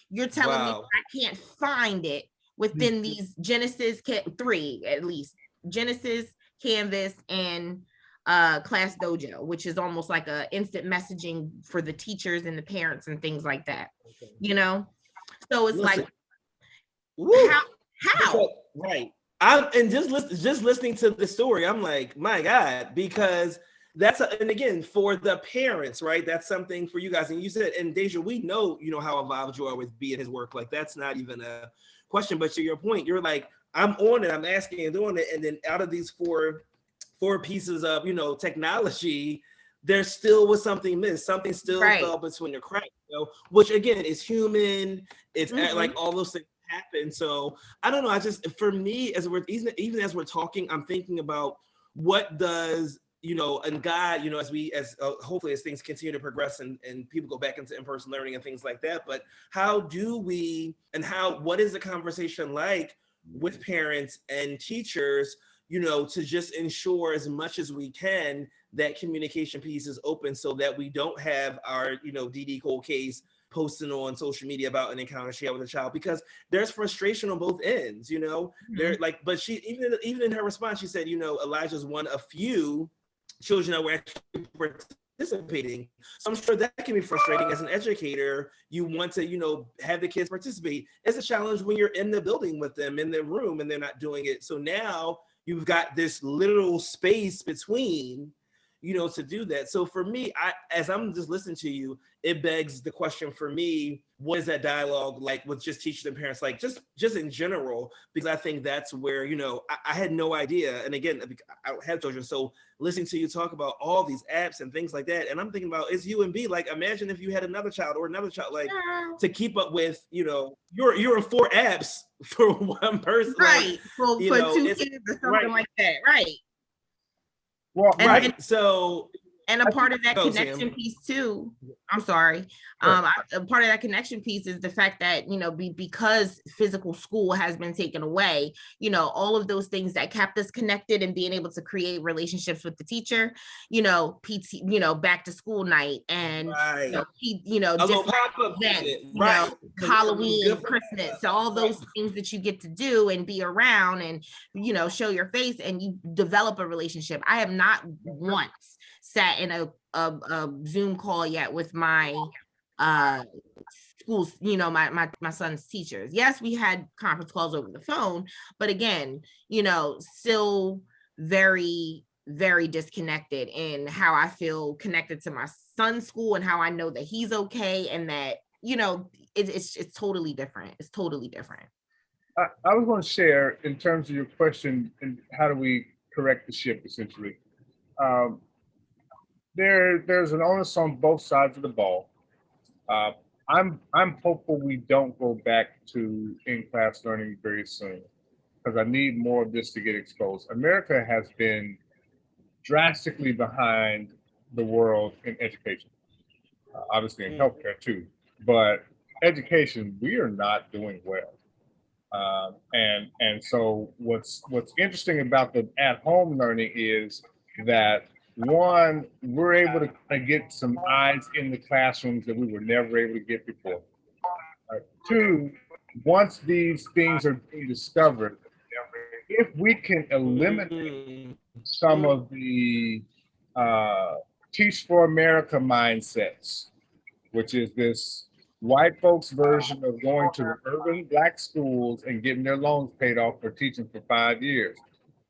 You're telling me I can't find it within these Genesis, 3 at least. Genesis, Canvas, and Class Dojo, which is almost like a instant messaging for the teachers and the parents and things like that. So it's like, how? Right. And just listening to the story, I'm like, my God, because and again, for the parents, right? That's something for you guys. And you said, and Deja, we know, how involved you are with B at his work. Like, that's not even a question. But to your point, you're like, I'm on it, I'm asking and doing it. And then out of these four pieces of, technology, there still was something missed. Something still fell between the cracks, which again is human. It's like all those things happen. So I don't know. I just, for me, even as we're talking, I'm thinking about what does, and God, as hopefully as things continue to progress and people go back into in-person learning and things like that, but how do we, and what is the conversation like with parents and teachers, to just ensure as much as we can that communication piece is open so that we don't have our, DD cold case posting on social media about an encounter she had with a child, because there's frustration on both ends, They're like, but she, even in her response, she said, Elijah's one of few children that were actually participating. So I'm sure that can be frustrating as an educator. You want to, have the kids participate. It's a challenge when you're in the building with them, in the room, and they're not doing it. So now you've got this literal space between, to do that. So for me, as I'm just listening to you, it begs the question for me, what is that dialogue like with just teachers and parents, like just in general? Because I think that's where, I had no idea. And again, I don't have children. So listening to you talk about all these apps and things like that, and I'm thinking about, it's you and B, like, imagine if you had another child, like to keep up with, you're in 4 apps for one person. Right. Like, for 2 kids or something like that. Right. Well, so, and a part of that connection piece too, I'm sorry. A part of that connection piece is the fact that, because physical school has been taken away, all of those things that kept us connected and being able to create relationships with the teacher, PT, back to school night and, different events, Halloween, Christmas, so all those things that you get to do and be around and, show your face and you develop a relationship. I have not once sat in a Zoom call yet with my schools, my son's teachers. Yes, we had conference calls over the phone, but again, still very, very disconnected in how I feel connected to my son's school and how I know that he's okay and that you know, it's totally different. It's totally different. I was going to share in terms of your question and how do we correct the ship essentially. Um, there's an onus on both sides of the ball. Uh, I'm hopeful we don't go back to in-class learning very soon because I need more of this to get exposed. America has been drastically behind the world in education, obviously in healthcare too, but education, we are not doing well. And so what's interesting about the at-home learning is that one, we're able to get some eyes in the classrooms that we were never able to get before. Two, once these things are being discovered, if we can eliminate some of the Teach for America mindsets, which is this white folks version of going to urban Black schools and getting their loans paid off for teaching for 5 years,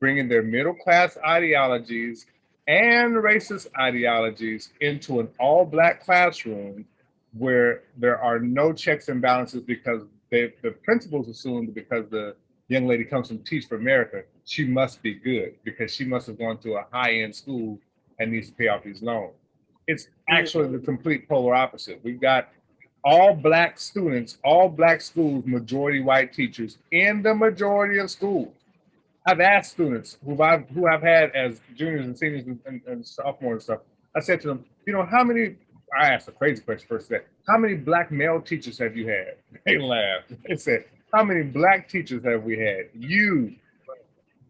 bringing their middle class ideologies and racist ideologies into an all Black classroom where there are no checks and balances because the principals assume that because the young lady comes from Teach for America, she must be good because she must have gone to a high-end school and needs to pay off these loans. It's actually the complete polar opposite. We've got all Black students, all Black schools, majority white teachers in the majority of schools. I've asked students who I've had as juniors and seniors and sophomores and stuff. I said to them, you know, how many? I asked a crazy question first. Said, how many Black male teachers have you had? They laughed. They said, how many Black teachers have we had? You.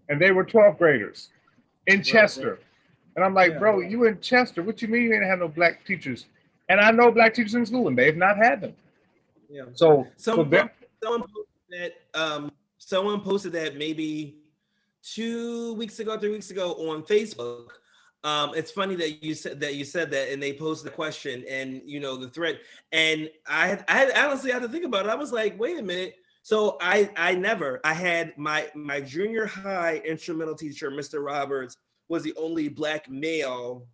And they were 12th graders in Chester. And I'm like, bro, you in Chester? What you mean you ain't have no Black teachers? And I know Black teachers in school, and they've not had them. Yeah. Someone posted that maybe 2 weeks ago, 3 weeks ago on Facebook. It's funny that you said that, and they posted the question and the thread. And I honestly had to think about it. I was like, wait a minute. So I had my junior high instrumental teacher, Mr. Roberts, was the only Black male,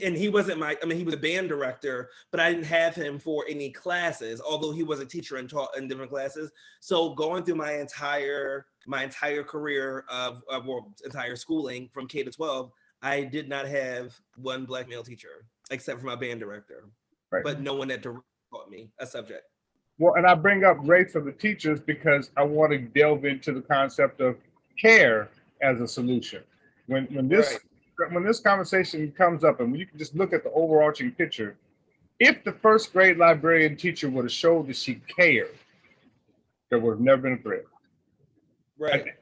and he wasn't he was a band director, but I didn't have him for any classes, although he was a teacher and taught in different classes. So going through my entire career of entire schooling from K to 12, I did not have one Black male teacher except for my band director, but no one that taught me a subject. Well, and I bring up race of the teachers because I want to delve into the concept of care as a solution. When this conversation comes up, and you can just look at the overarching picture, if the first grade librarian teacher would have showed that she cared, there would have never been a thread. Right.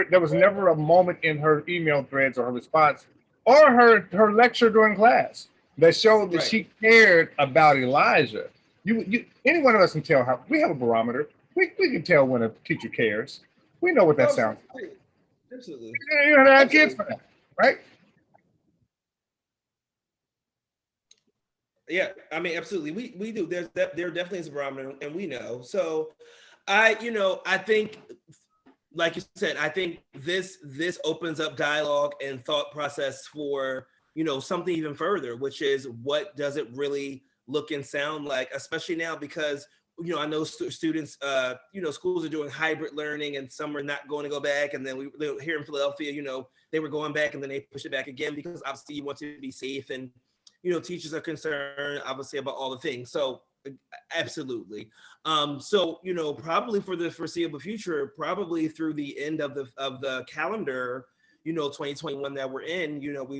There was never a moment in her email threads or her response or her lecture during class that showed that she cared about Elijah. Any one of us can tell how we have a barometer. We can tell when a teacher cares. We know what that sounds like. Absolutely. You don't have kids for that, right? Yeah, I mean, absolutely. We do. There definitely is a barometer, and we know. So I think, like you said, I think this opens up dialogue and thought process for, something even further, which is what does it really look and sound like, especially now because, I know students, schools are doing hybrid learning and some are not going to go back. And then here in Philadelphia, they were going back and then they pushed it back again because obviously you want to be safe and, teachers are concerned obviously about all the things. So absolutely. So, probably for the foreseeable future, probably through the end of the calendar, 2021 that we're in,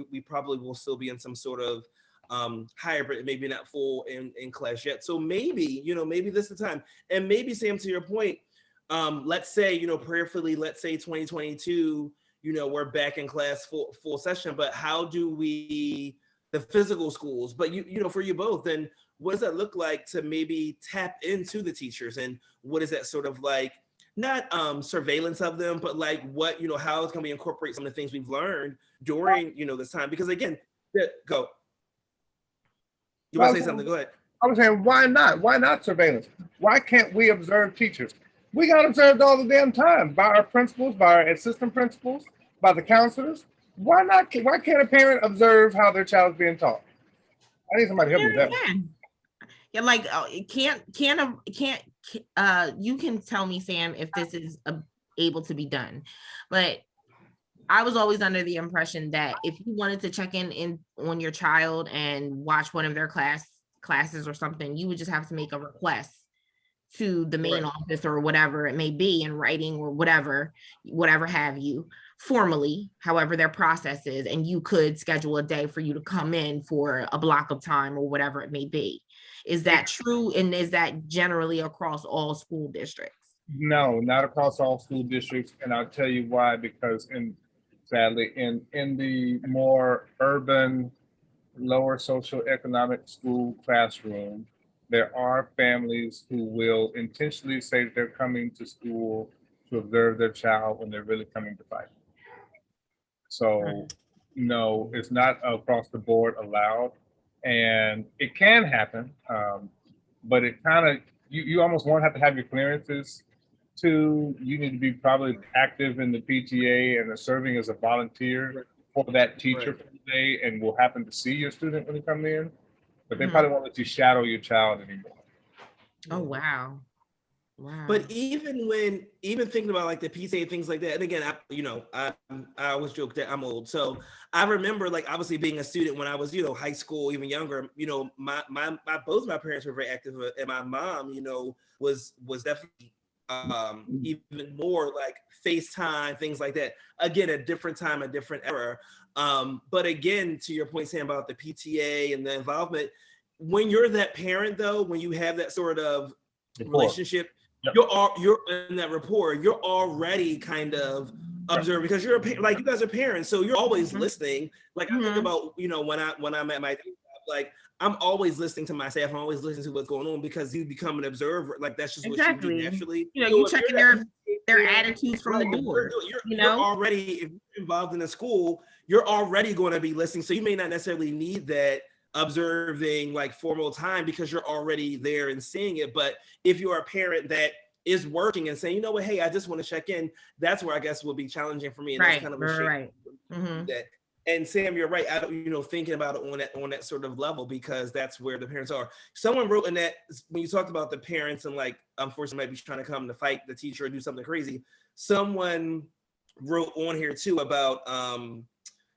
we probably will still be in some sort of hybrid, maybe not full in class yet. So maybe, maybe this is the time. And maybe, Sam, to your point, let's say, prayerfully, let's say 2022, we're back in class full session, but how do we, the physical schools, but for you both, then what does that look like to maybe tap into the teachers, and what is that sort of like, not surveillance of them, but like what, how can we incorporate some of the things we've learned during, this time? Because again, go. You want to say something? Go ahead. I was saying, why not? Why not surveillance? Why can't we observe teachers? We got observed all the damn time by our principals, by our assistant principals, by the counselors. Why not? Why can't a parent observe how their child's being taught? I need somebody to help me with that. like it can't you can tell me, Sam, if this is able to be done, but I was always under the impression that if you wanted to check in on your child and watch one of their classes or something, you would just have to make a request to the main office or whatever it may be in writing or whatever have you, formally, however their process is, and you could schedule a day for you to come in for a block of time or whatever it may be. Is that true? And is that generally across all school districts? No, not across all school districts. And I'll tell you why, because sadly, in the more urban, lower socioeconomic school classroom, there are families who will intentionally say that they're coming to school to observe their child when they're really coming to fight. So no, it's not across the board allowed. And it can happen, but it kind of, you almost won't have to have your clearances to, you need to be probably active in the PTA and serving as a volunteer for that teacher for the day, and will happen to see your student when you come in, but they probably won't let you shadow your child anymore. Oh, wow. Wow. But even thinking about like the PTA, things like that, and again, I always joke that I'm old. So I remember like obviously being a student when I was, high school, even younger, my both my parents were very active, and my mom, was definitely even more like FaceTime, things like that. Again, a different time, a different era. But again, to your point, Sam, about the PTA and the involvement, when you're that parent though, when you have that sort of relationship, you're in that rapport, you're already kind of observing, because you're like, you guys are parents, so you're always listening. Like I think about, when I'm at my, like, I'm always listening to my staff. I'm always listening to what's going on, because you become an observer. Like that's just what you do naturally. You're checking their attitudes from the door. You're already, if you're involved in a school, you're already going to be listening. So you may not necessarily need that observing like formal time, because you're already there and seeing it. But if you're a parent that is working and saying, you know what, hey, I just want to check in, that's where I guess will be challenging for me. And that's kind of a that. And Sam, you're right. I don't, thinking about it on that sort of level, because that's where the parents are. Someone wrote in that, when you talked about the parents and like, unfortunately, might be trying to come to fight the teacher or do something crazy. Someone wrote on here too about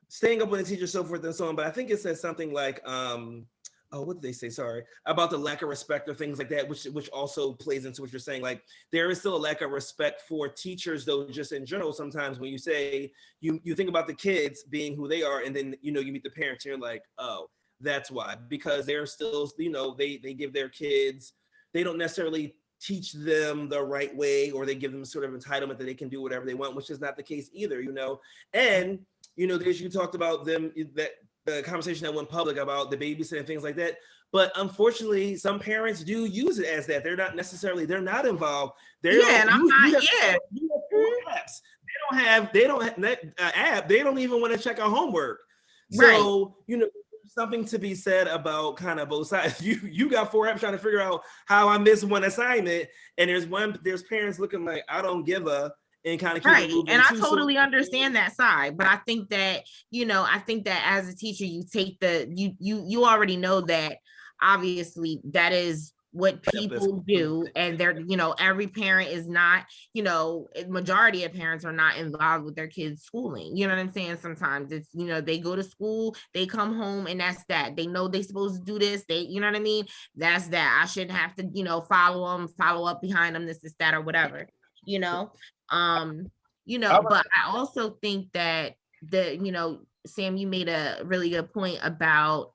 staying up with the teacher, so forth and so on. But I think it says something like, what did they say? Sorry, about the lack of respect or things like that, which also plays into what you're saying. Like there is still a lack of respect for teachers, though, just in general. Sometimes when you say you think about the kids being who they are, and then you meet the parents, and you're like, oh, that's why, because they're still, they give their kids, they don't necessarily teach them the right way, or they give them sort of entitlement that they can do whatever they want, which is not the case either, and you talked about them, that the conversation that went public about the babysitting, things like that. But unfortunately, some parents do use it as that. They're not involved. They don't even want to check our homework. So, something to be said about kind of both sides. You got 4 apps trying to figure out how I missed one assignment, and there's parents looking like, I don't give a, and kind of keep and I totally understand that side, but I think that as a teacher, you take you already know that obviously that is what people do, and they're every parent is not, majority of parents are not involved with their kids' schooling. You know what I'm saying? Sometimes it's they go to school, they come home, and that's that. They know they're supposed to do this. They, you know what I mean? That's that. I shouldn't have to follow up behind them, this, that, or whatever. But I also think that Sam, you made a really good point about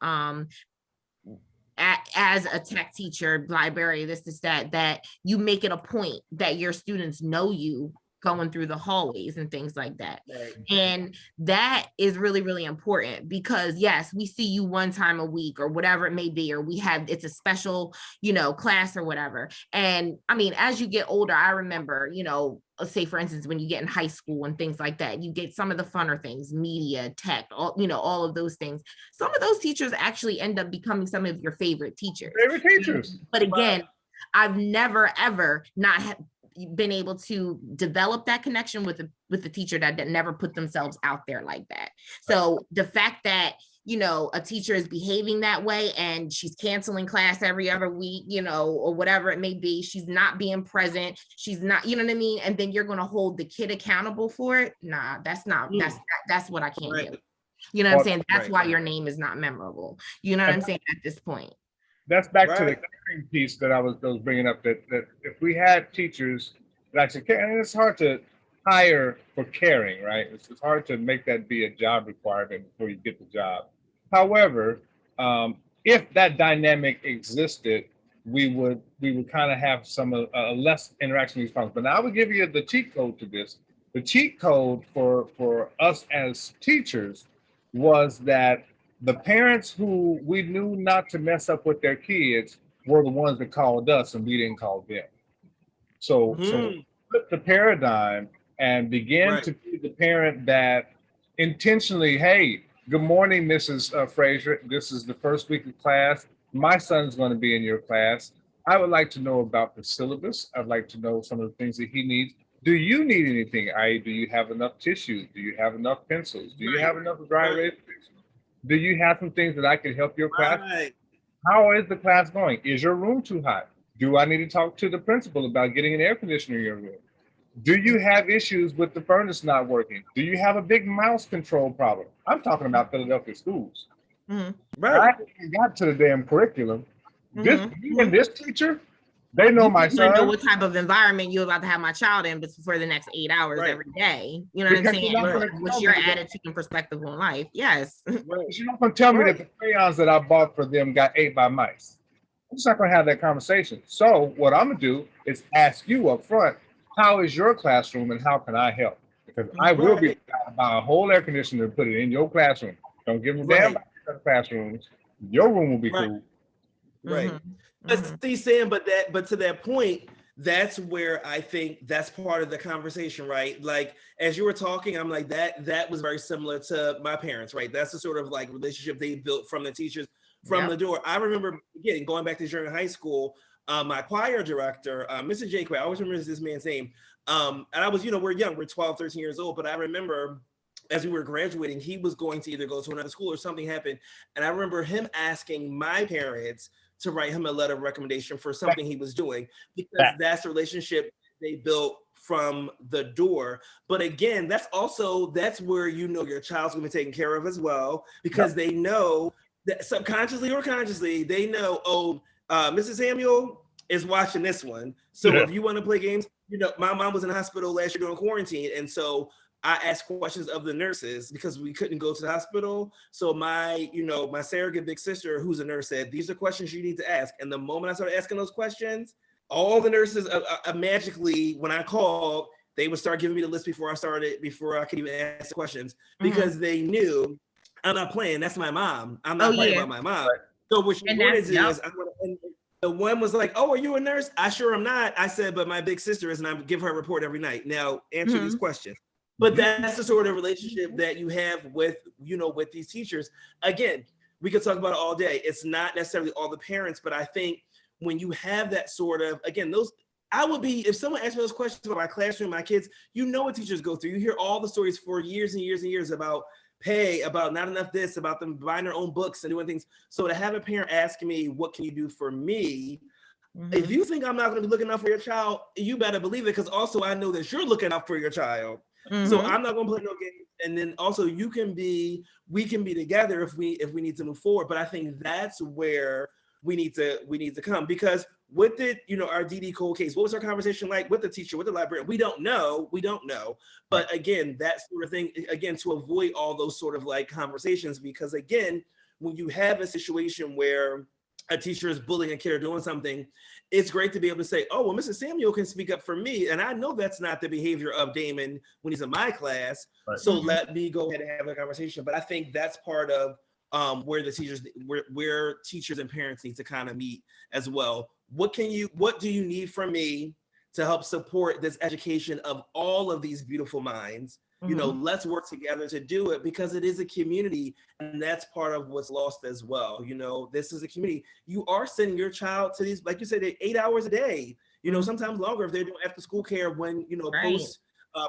as a tech teacher, librarian, this is that you make it a point that your students know you going through the hallways and things like that. Right. And that is really, really important, because yes, we see you one time a week or whatever it may be, or it's a special, class or whatever. And I mean, as you get older, I remember, let's say for instance, when you get in high school and things like that, you get some of the funner things, media, tech, all of those things. Some of those teachers actually end up becoming some of your favorite teachers. But again, I've never, ever not been able to develop that connection with the teacher that never put themselves out there like that. So the fact that you know, a teacher is behaving that way and she's canceling class every other week, you know, or whatever it may be. She's not being present. She's not, you know what I mean? And then you're going to hold the kid accountable for it. Nah, that's what I can't do. You know what I'm saying? That's why your name is not memorable. You know what I'm saying at this point? That's back to the caring piece that I was bringing up, that if we had teachers that actually care, and it's hard to hire for caring, right? It's hard to make that be a job requirement before you get the job. However, if that dynamic existed, we would kind of have some less interaction response. But now I would give you the cheat code to this. The cheat code for us as teachers was that the parents who we knew not to mess up with their kids were the ones that called us and we didn't call them. So flip the paradigm and begin to be the parent that intentionally, hey, good morning, Mrs. Frazier. This is the first week of class. My son's going to be in your class. I would like to know about the syllabus. I'd like to know some of the things that he needs. Do you need anything? Do you have enough tissues? Do you have enough pencils? Do you have enough dry erase? Do you have some things that I can help your class? How is the class going? Is your room too hot? Do I need to talk to the principal about getting an air conditioner in your room? Do you have issues with the furnace not working? Do you have a big mouse control problem? I'm talking about Philadelphia schools. I haven't got to the damn curriculum. This teacher, they know my son. Know what type of environment you're about to have my child in for the next 8 hours every day. You know what I'm saying? What's your attitude and perspective on life? Yes. You're not going to tell me that the crayons that I bought for them got ate by mice. I'm just not going to have that conversation. So what I'm going to do is ask you up front, how is your classroom and how can I help? Because I will be buy a whole air conditioner and put it in your classroom. Don't give a damn about the classrooms. Your room will be cool. But see, Sam, but to that point, that's where I think that's part of the conversation, right? Like, as you were talking, I'm like, that was very similar to my parents, right? That's the sort of like relationship they built from the teachers from the door. I remember, again, going back to during high school, my choir director, Mr. J. Quay, I always remember this man's name. And I was, we're young, we're 12, 13 years old, but I remember as we were graduating, he was going to either go to another school or something happened. And I remember him asking my parents to write him a letter of recommendation for something he was doing, because that's the relationship they built from the door. But again, that's where your child's gonna be taken care of as well, because they know that subconsciously or consciously, they know, Mrs. Samuel is watching this one. So if you want to play games, my mom was in the hospital last year during quarantine. And so I asked questions of the nurses because we couldn't go to the hospital. So my surrogate big sister, who's a nurse, said, these are questions you need to ask. And the moment I started asking those questions, all the nurses magically, when I called, they would start giving me the list before I could even ask the questions, because they knew I'm not playing. That's my mom. I'm not playing about my mom. So what she wanted to do is, the one was like, oh, are you a nurse? I sure am not. I said, but my big sister is, and I give her a report every night. Now answer these questions. But that's the sort of relationship that you have with these teachers. Again, we could talk about it all day. It's not necessarily all the parents, but I think when you have that sort of, again, if someone asked me those questions about my classroom, my kids, what teachers go through. You hear all the stories for years and years and years about pay, about not enough this, about them buying their own books and doing things. So to have a parent asking me, what can you do for me? If you think I'm not going to be looking out for your child, you better believe it, because also I know that you're looking out for your child. So I'm not going to play no games. And then also we can be together if we need to move forward. But I think that's where we need to come, because with it, our DD cold case, what was our conversation like with the teacher, with the librarian? We don't know. But again, that sort of thing, again, to avoid all those sort of like conversations, because again, when you have a situation where a teacher is bullying a kid or doing something, it's great to be able to say, oh, well, Mrs. Samuel can speak up for me. And I know that's not the behavior of Damon when he's in my class. Right. So let me go ahead and have a conversation. But I think that's part of where teachers and parents need to kind of meet as well. What do you need from me to help support this education of all of these beautiful minds? Let's work together to do it, because it is a community, and that's part of what's lost as well. This is a community. You are sending your child to these, like you said, 8 hours a day, sometimes longer if they're doing after school care when, post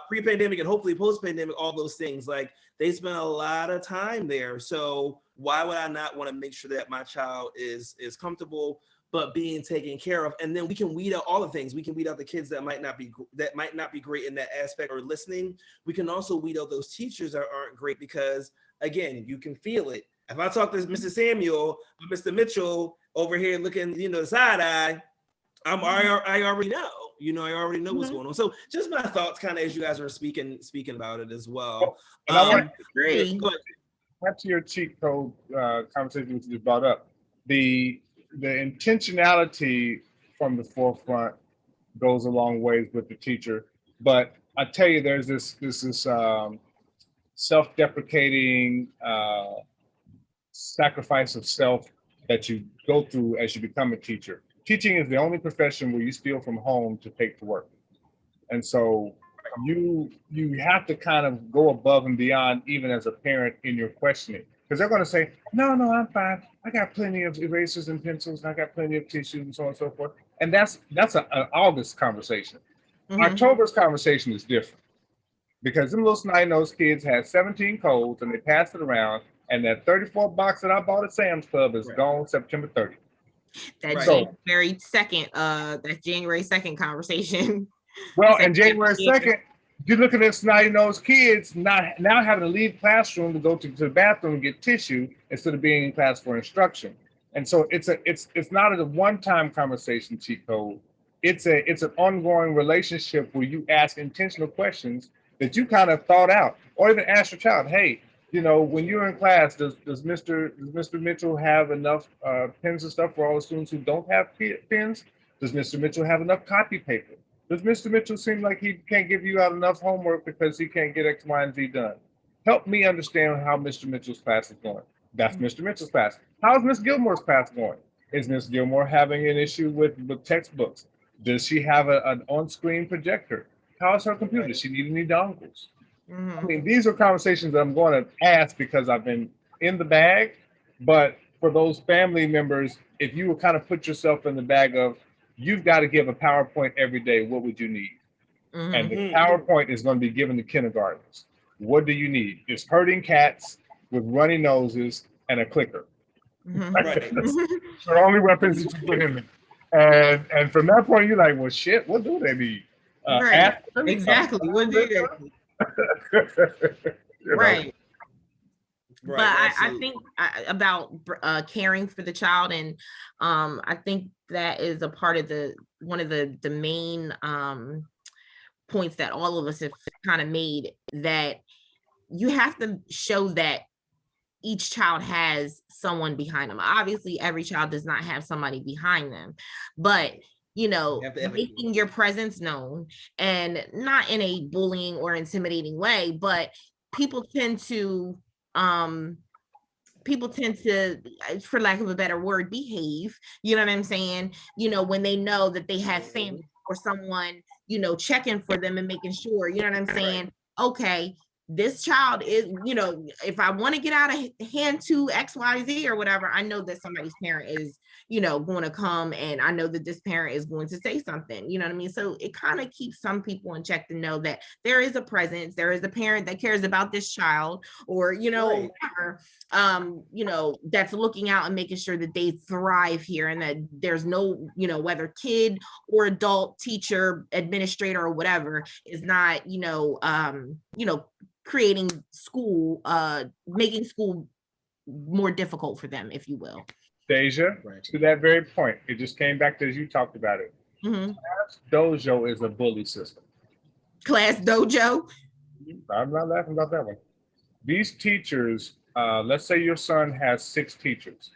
pre-pandemic and hopefully post-pandemic, all those things, like they spend a lot of time there. So Why would I not want to make sure that my child is comfortable but being taken care of? And then we can weed out all the things. We can weed out the kids that might not be great in that aspect or listening. We can also weed out those teachers that aren't great, because again, you can feel it. If I talk to Mr. Samuel, Mr. Mitchell over here looking, side eye, I already know. I already know what's going on. So just my thoughts, kind of as you guys were speaking about it as well. And I want to agree. back to your cheat code conversation which you brought up. The intentionality from the forefront goes a long ways with the teacher. But I tell you, there's this self-deprecating sacrifice of self that you go through as you become a teacher. Teaching is the only profession where you steal from home to take to work. And so you have to kind of go above and beyond, even as a parent, in your questioning. Because they're going to say, no, I'm fine. I got plenty of erasers and pencils, and I got plenty of tissues and so on and so forth. And that's an August conversation. October's conversation is different. Because them little snide-nosed kids had 17 codes and they passed it around, and that 34 box that I bought at Sam's Club is gone September 30th. That January 2nd, that January 2nd conversation. Well, and January 2nd, you're looking at snotty-nosed kids now having to leave classroom to go to the bathroom and get tissue instead of being in class for instruction. And so it's not a one-time conversation, cheat code. It's an ongoing relationship where you ask intentional questions that you kind of thought out, or even ask your child, hey, when you're in class, does Mr. Mitchell have enough pens and stuff for all the students who don't have pens? Does Mr. Mitchell have enough copy paper? Does Mr. Mitchell seem like he can't give you out enough homework because he can't get X, Y, and Z done? Help me understand how Mr. Mitchell's class is going. That's Mr. Mitchell's class. How's Miss Gilmore's class going? Is Miss Gilmore having an issue with textbooks? Does she have an on-screen projector? How's her computer? Does she need any dongles? I mean, these are conversations that I'm going to ask because I've been in the bag. But for those family members, if you would kind of put yourself in the bag of, you've got to give a PowerPoint every day, what would you need? And the PowerPoint is going to be given to kindergartners. What do you need? It's herding cats with runny noses and a clicker. Right. The only weapons that you put in there. And from that point, you're like, well, shit, what do they need? Right. Exactly. What do they need? Right. But I think about caring for the child, and I think that is a part of one of the main points that all of us have kind of made, that you have to show that each child has someone behind them. Obviously, every child does not have somebody behind them, but making your presence known, and not in a bullying or intimidating way, but people tend to, for lack of a better word, behave, you know what I'm saying? When they know that they have family or someone, checking for them and making sure, you know what I'm saying? Okay, this child is, if I want to get out of hand to XYZ or whatever, I know that somebody's parent is, going to come, and I know that this parent is going to say something, you know what I mean? So it kind of keeps some people in check to know that there is a presence, there is a parent that cares about this child, or, whatever, that's looking out and making sure that they thrive here, and that there's no, whether kid or adult, teacher, administrator, or whatever, is not, creating school, making school more difficult for them, if you will. Deja, to that very point, it just came back to, as you talked about it. Class Dojo is a bully system. Class Dojo? I'm not laughing about that one. These teachers, let's say your son has 6 teachers.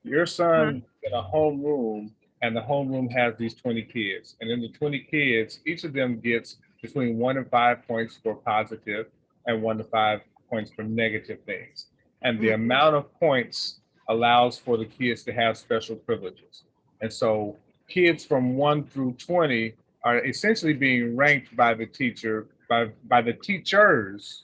Your son in a homeroom, and the homeroom has these 20 kids. And in the 20 kids, each of them gets between 1 and 5 points for positive, and 1 to 5 points for negative things. And the amount of points allows for the kids to have special privileges. And so kids from 1 through 20 are essentially being ranked by the teacher, by the teachers,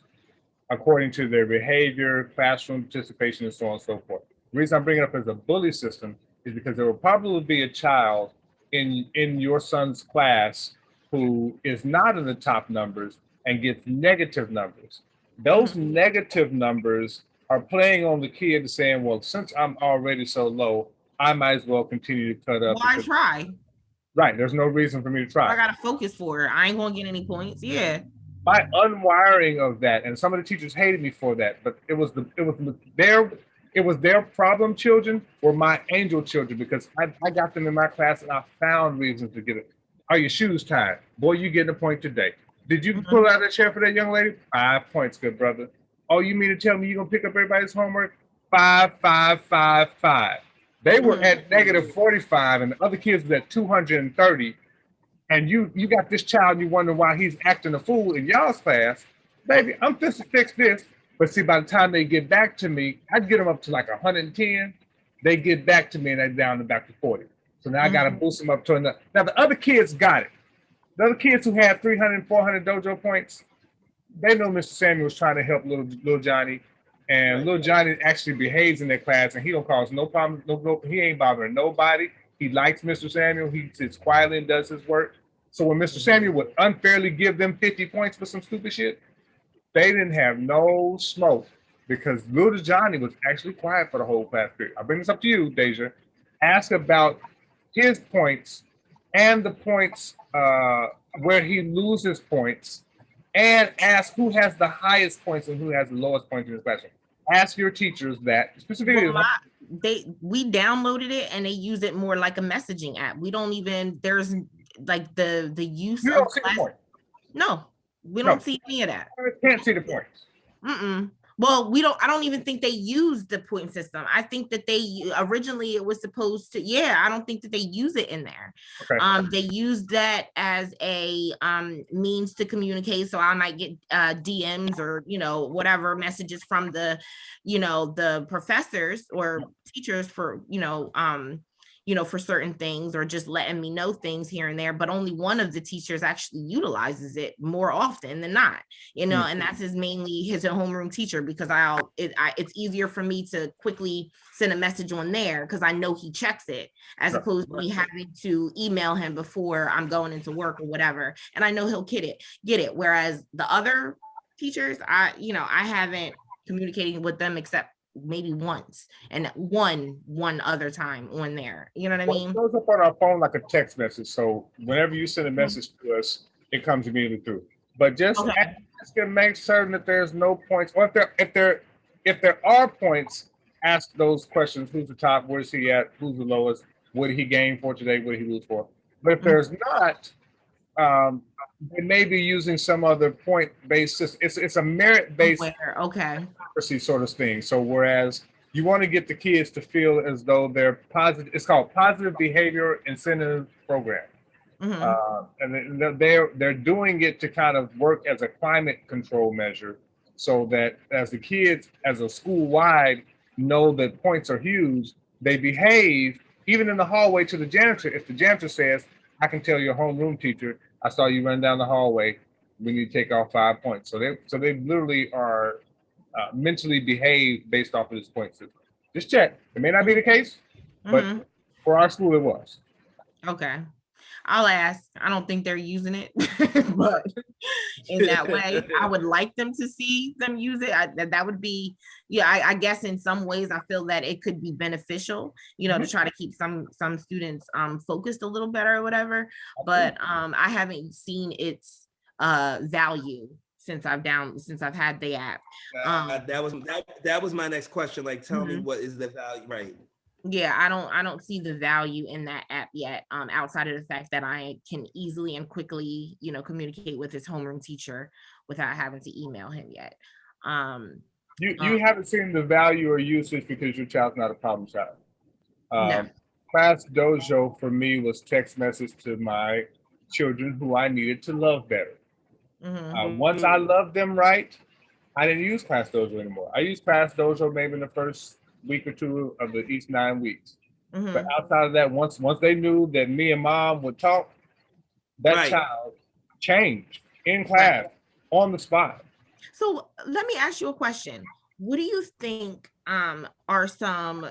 according to their behavior, classroom participation, and so on and so forth. The reason I'm bringing it up as a bully system is because there will probably be a child in your son's class who is not in the top numbers and gets negative numbers. Those negative numbers are playing on the kid and saying, well, since I'm already so low, I might as well continue to cut up. Why try? Right. There's no reason for me to try. I gotta focus for it. I ain't gonna get any points. Yeah. My unwiring of that, and some of the teachers hated me for that, but it was their problem children were my angel children, because I got them in my class and I found reasons to get it. Are your shoes tied? Boy, you getting a point today. Did you pull out a chair for that young lady? 5 points, good brother. Oh, you mean to tell me you're gonna pick up everybody's homework? 5, 5, 5, 5. They were at negative 45 and the other kids were at 230. And you got this child and you wonder why he's acting a fool in y'all's class. Baby, I'm just to fix this. But see, by the time they get back to me, I'd get them up to like 110. They get back to me and they're down to back to 40. So now I got to boost them up to another. Now the other kids got it. The other kids who had 300, 400 dojo points, they know Mr. Samuel was trying to help little Johnny. And little Johnny actually behaves in their class and he don't cause no problem. No, he ain't bothering nobody. He likes Mr. Samuel. He sits quietly and does his work. So when Mr. Samuel would unfairly give them 50 points for some stupid shit, they didn't have no smoke because little Johnny was actually quiet for the whole class period. I bring this up to you, Deja. Ask about his points and the points where he loses points, and ask who has the highest points and who has the lowest points in his classroom. Ask your teachers that specifically. Well, we downloaded it and they use it more like a messaging app. We don't even, there's like the use you of don't see the point. No, we don't see any of that. I can't see the points. Well, I don't even think they use the point system. I think that they originally it was supposed to, I don't think that they use it in there. Okay. They use that as a means to communicate. So I might get DMs or, whatever messages from the, the professors or teachers for, for certain things, or just letting me know things here and there, but only one of the teachers actually utilizes it more often than not, and that's mainly his homeroom teacher, because it's easier for me to quickly send a message on there because I know he checks it, as opposed to me having to email him before I'm going into work or whatever, and I know he'll get it. Whereas the other teachers, I haven't communicated with them except maybe once, and one other time on there. You know what I mean? It goes up on our phone like a text message. So whenever you send a message to us, it comes immediately through. But just ask and make certain that there's no points. Or if there are points, ask those questions. Who's the top? Where's he at? Who's the lowest? What did he gain for today? What did he lose for? But if there's not, they may be using some other point-based system. It's a merit-based sort of thing. So whereas you want to get the kids to feel as though they're positive, it's called positive behavior incentive program. And they're doing it to kind of work as a climate control measure, so that as the kids, as a school-wide, know that points are huge, they behave even in the hallway to the janitor. If the janitor says, I can tell your homeroom teacher, I saw you run down the hallway, we need to take off 5 points. So they literally are mentally behave based off of this point system. Just check. It may not be the case, but for our school, it was. Okay. I'll ask. I don't think they're using it, but in that way, I would like them to see them use it. That would be, I guess in some ways, I feel that it could be beneficial, to try to keep some students focused a little better or whatever. But I haven't seen its value since I've had the app. That was my next question. Like, tell me what is the value, right? Yeah, I don't see the value in that app yet, outside of the fact that I can easily and quickly, communicate with his homeroom teacher without having to email him yet. You haven't seen the value or usage because your child's not a problem child. No. Class Dojo for me was text message to my children who I needed to love better. Once I loved them right, I didn't use Class Dojo anymore. I used Class Dojo maybe in the first week or two of each 9 weeks. But outside of that, once they knew that me and mom would talk, that child changed in class on the spot. So let me ask you a question. What do you think are some,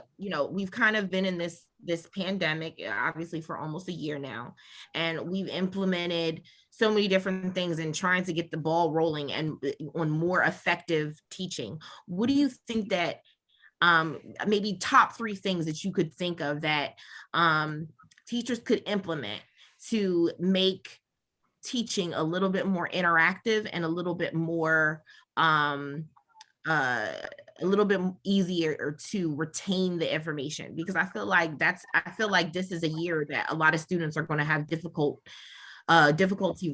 we've kind of been in this this pandemic, obviously for almost a year now, and we've implemented so many different things and trying to get the ball rolling and on more effective teaching. What do you think that maybe top 3 things that you could think of that teachers could implement to make teaching a little bit more interactive and a little bit more uh a little bit easier to retain the information? Because I feel like this is a year that a lot of students are going to have difficulty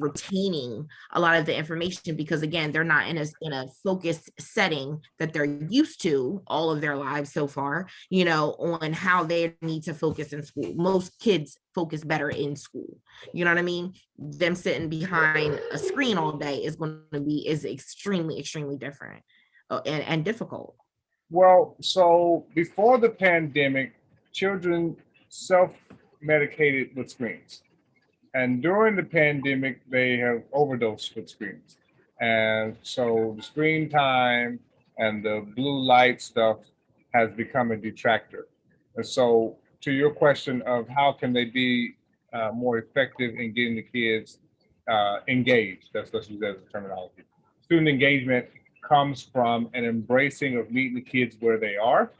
retaining a lot of the information, because again, they're not in a focused setting that they're used to all of their lives so far, on how they need to focus in school. Most kids focus better in school. You know what I mean? Them sitting behind a screen all day is extremely, extremely different and difficult. Well, so before the pandemic, children self-medicated with screens. And during the pandemic, they have overdosed with screens. And so the screen time and the blue light stuff has become a detractor. And so to your question of how can they be more effective in getting the kids engaged, let's use that as a terminology. Student engagement comes from an embracing of meeting the kids where they are.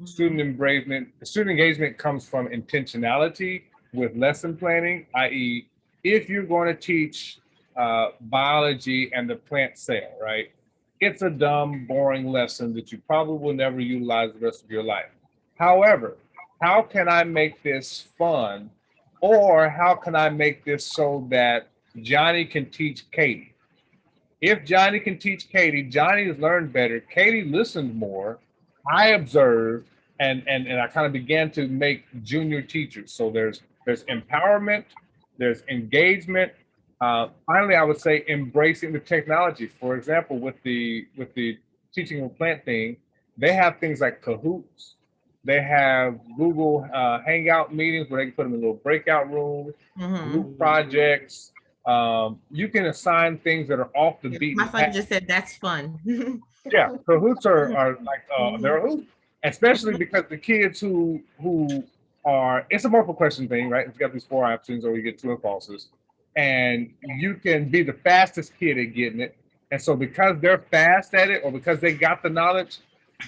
Student engagement comes from intentionality with lesson planning, i.e., if you're going to teach biology and the plant cell, right? It's a dumb, boring lesson that you probably will never utilize the rest of your life. However, how can I make this fun? Or how can I make this so that Johnny can teach Katie? If Johnny can teach Katie, Johnny has learned better. Katie listened more. I observed, and I kind of began to make junior teachers. So there's empowerment, there's engagement. Finally, I would say embracing the technology. For example, with the teaching of plant thing, they have things like Kahoots. They have Google Hangout meetings where they can put them in little breakout rooms, group projects. You can assign things that are off the beaten path. My son just said that's fun. Yeah, Kahoots are like they're a hoot, especially because the kids who are, it's a multiple question thing, right? It's got these 4 options, or you get 2 impulses, and you can be the fastest kid at getting it. And so because they're fast at it, or because they got the knowledge,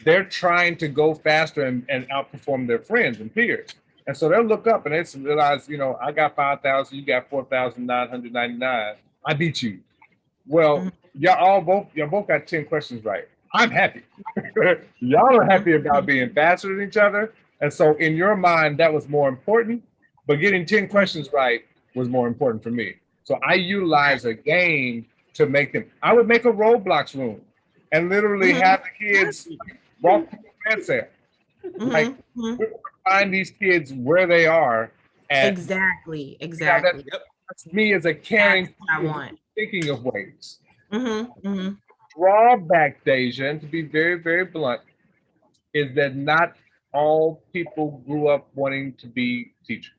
they're trying to go faster and outperform their friends and peers. And so they'll look up and they realize, I got 5,000, you got 4,999. I beat you. Well, y'all both got 10 questions right. I'm happy. Y'all are happy about being faster than each other. And so in your mind, that was more important, but getting 10 questions right was more important for me. So I utilize a game to make them. I would make a Roblox room and literally have the kids walk through the fence there. Like, we would find these kids where they are. And exactly. That's me as a caring, I want. Thinking of ways. Drawback, Deja, and to be very, very blunt, is that not all people grew up wanting to be teachers.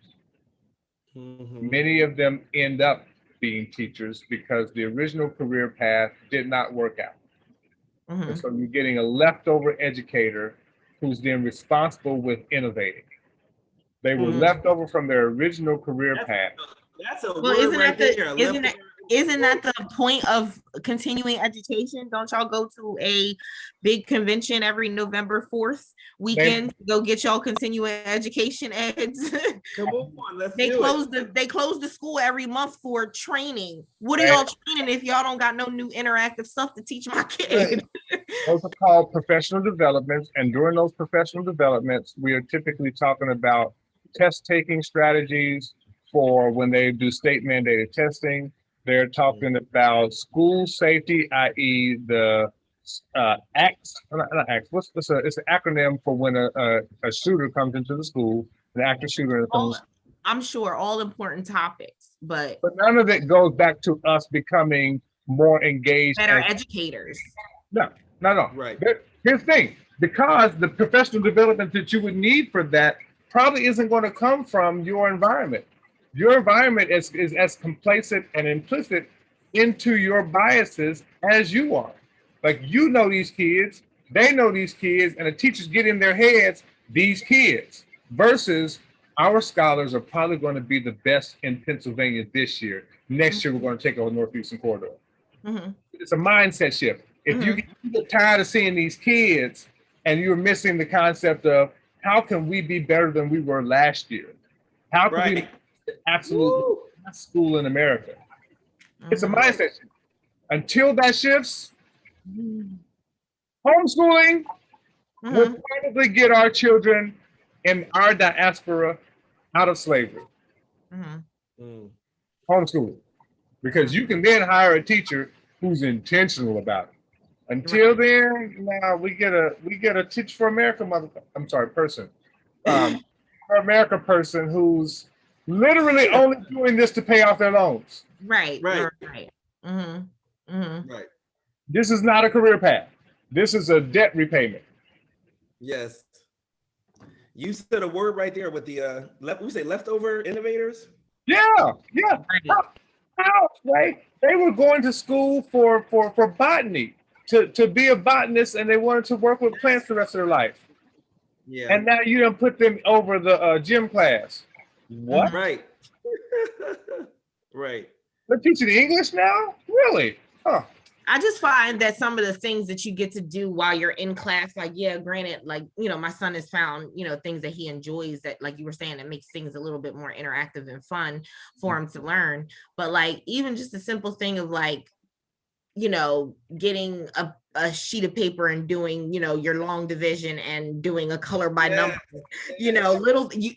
Many of them end up being teachers because the original career path did not work out. And so you're getting a leftover educator who's then responsible with innovating. They were left over from their original career path. That's a word right there. Isn't that the point of continuing education? Don't y'all go to a big convention every November 4th weekend? Go get y'all continuing education eds. Come on, let's They close the school every month for training. What are y'all training if y'all don't got no new interactive stuff to teach my kids? Those are called professional developments. And during those professional developments, we are typically talking about test taking strategies for when they do state mandated testing. They're talking about school safety, i.e. the ACTS, not ACTS, it's an acronym for when a shooter comes into the school, an active shooter. I'm sure all important topics, but none of it goes back to us becoming more engaged. Better educators. No. Right. Here's the thing, because the professional development that you would need for that probably isn't going to come from your environment. Your environment is as complacent and implicit into your biases as you are. Like, these kids, they know these kids, and the teachers get in their heads, these kids, versus our scholars are probably going to be the best in Pennsylvania this year. Next year, we're going to take over Northeastern Corridor. Mm-hmm. It's a mindset shift. If you get tired of seeing these kids and you're missing the concept of how can we be better than we were last year? How can we Right. make the absolute best school in America? It's a mindset shift. Until that shifts, homeschooling will probably get our children in our diaspora out of slavery. Homeschooling. Because you can then hire a teacher who's intentional about it. Until then, now we get a Teach for America person. For America person who's literally only doing this to pay off their loans. Right. Right. This is not a career path. This is a debt repayment. Yes. You said a word right there with the we say leftover innovators. Yeah. How, right? They were going to school for botany to be a botanist, and they wanted to work with plants the rest of their life. Yeah. And now you don't put them over the gym class. What? Right. Right. They're teaching English now? Really? Huh. I just find that some of the things that you get to do while you're in class, like, yeah, granted, like, you know, my son has found, you know, things that he enjoys that, like you were saying, that makes things a little bit more interactive and fun for him to learn. But like, even just a simple thing of like, you know, getting a sheet of paper and doing, you know, your long division and doing a color by number, you know,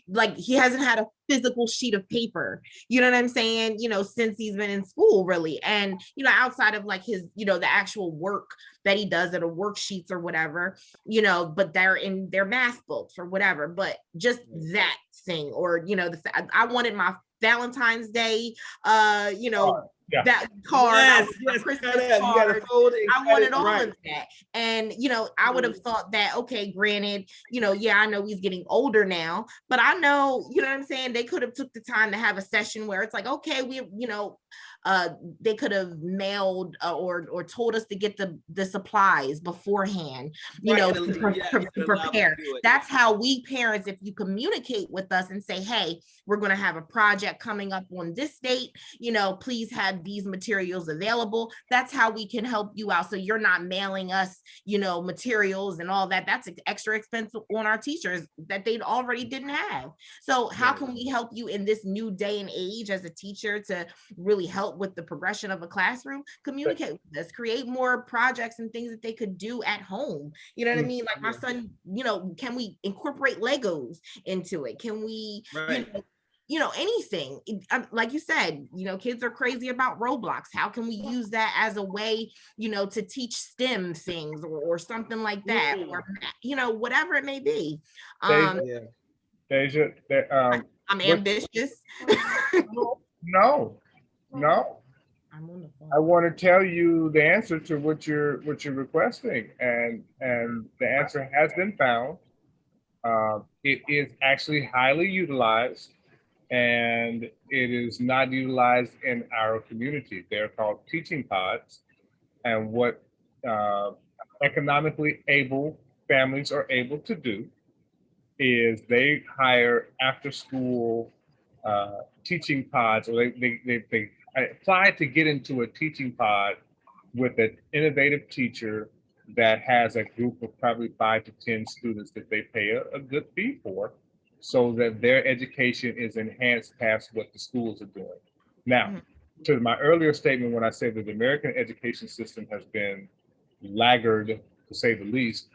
like he hasn't had a physical sheet of paper, you know what I'm saying, you know, since he's been in school, really. And, you know, outside of like his, you know, the actual work that he does at a worksheets or whatever, you know, but they're in their math books or whatever, but just that thing, or, you know, I wanted my Valentine's Day, you know, that card, Christmas card. I wanted all of that. And, you know, I would have thought that, okay, granted, you know, yeah, I know he's getting older now, but I know, you know what I'm saying? They could have took the time to have a session where it's like, okay, we, you know, they could have mailed or told us to get the supplies beforehand, you know, to prepare. That's how we parents, if you communicate with us and say, hey, we're going to have a project coming up on this date, you know, please have these materials available. That's how we can help you out. So you're not mailing us, you know, materials and all that. That's extra expense on our teachers that they already didn't have. So how can we help you in this new day and age as a teacher to really help with the progression of a classroom? Communicate with us, create more projects and things that they could do at home. You know what I mean? Like my son, you know, can we incorporate Legos into it? Can we, you know, anything, like you said, you know, kids are crazy about Roblox. How can we use that as a way, you know, to teach STEM things or something like that, or, you know, whatever it may be. Deja, I'm ambitious. No. I want to tell you the answer to what you're requesting, and the answer has been found. It is actually highly utilized, and it is not utilized in our community. They're called teaching pods, and what economically able families are able to do is they hire after school teaching pods, or they apply to get into a teaching pod with an innovative teacher that has a group of probably 5 to 10 students that they pay a good fee for, so that their education is enhanced past what the schools are doing. Now, to my earlier statement, when I said that the American education system has been laggard, to say the least,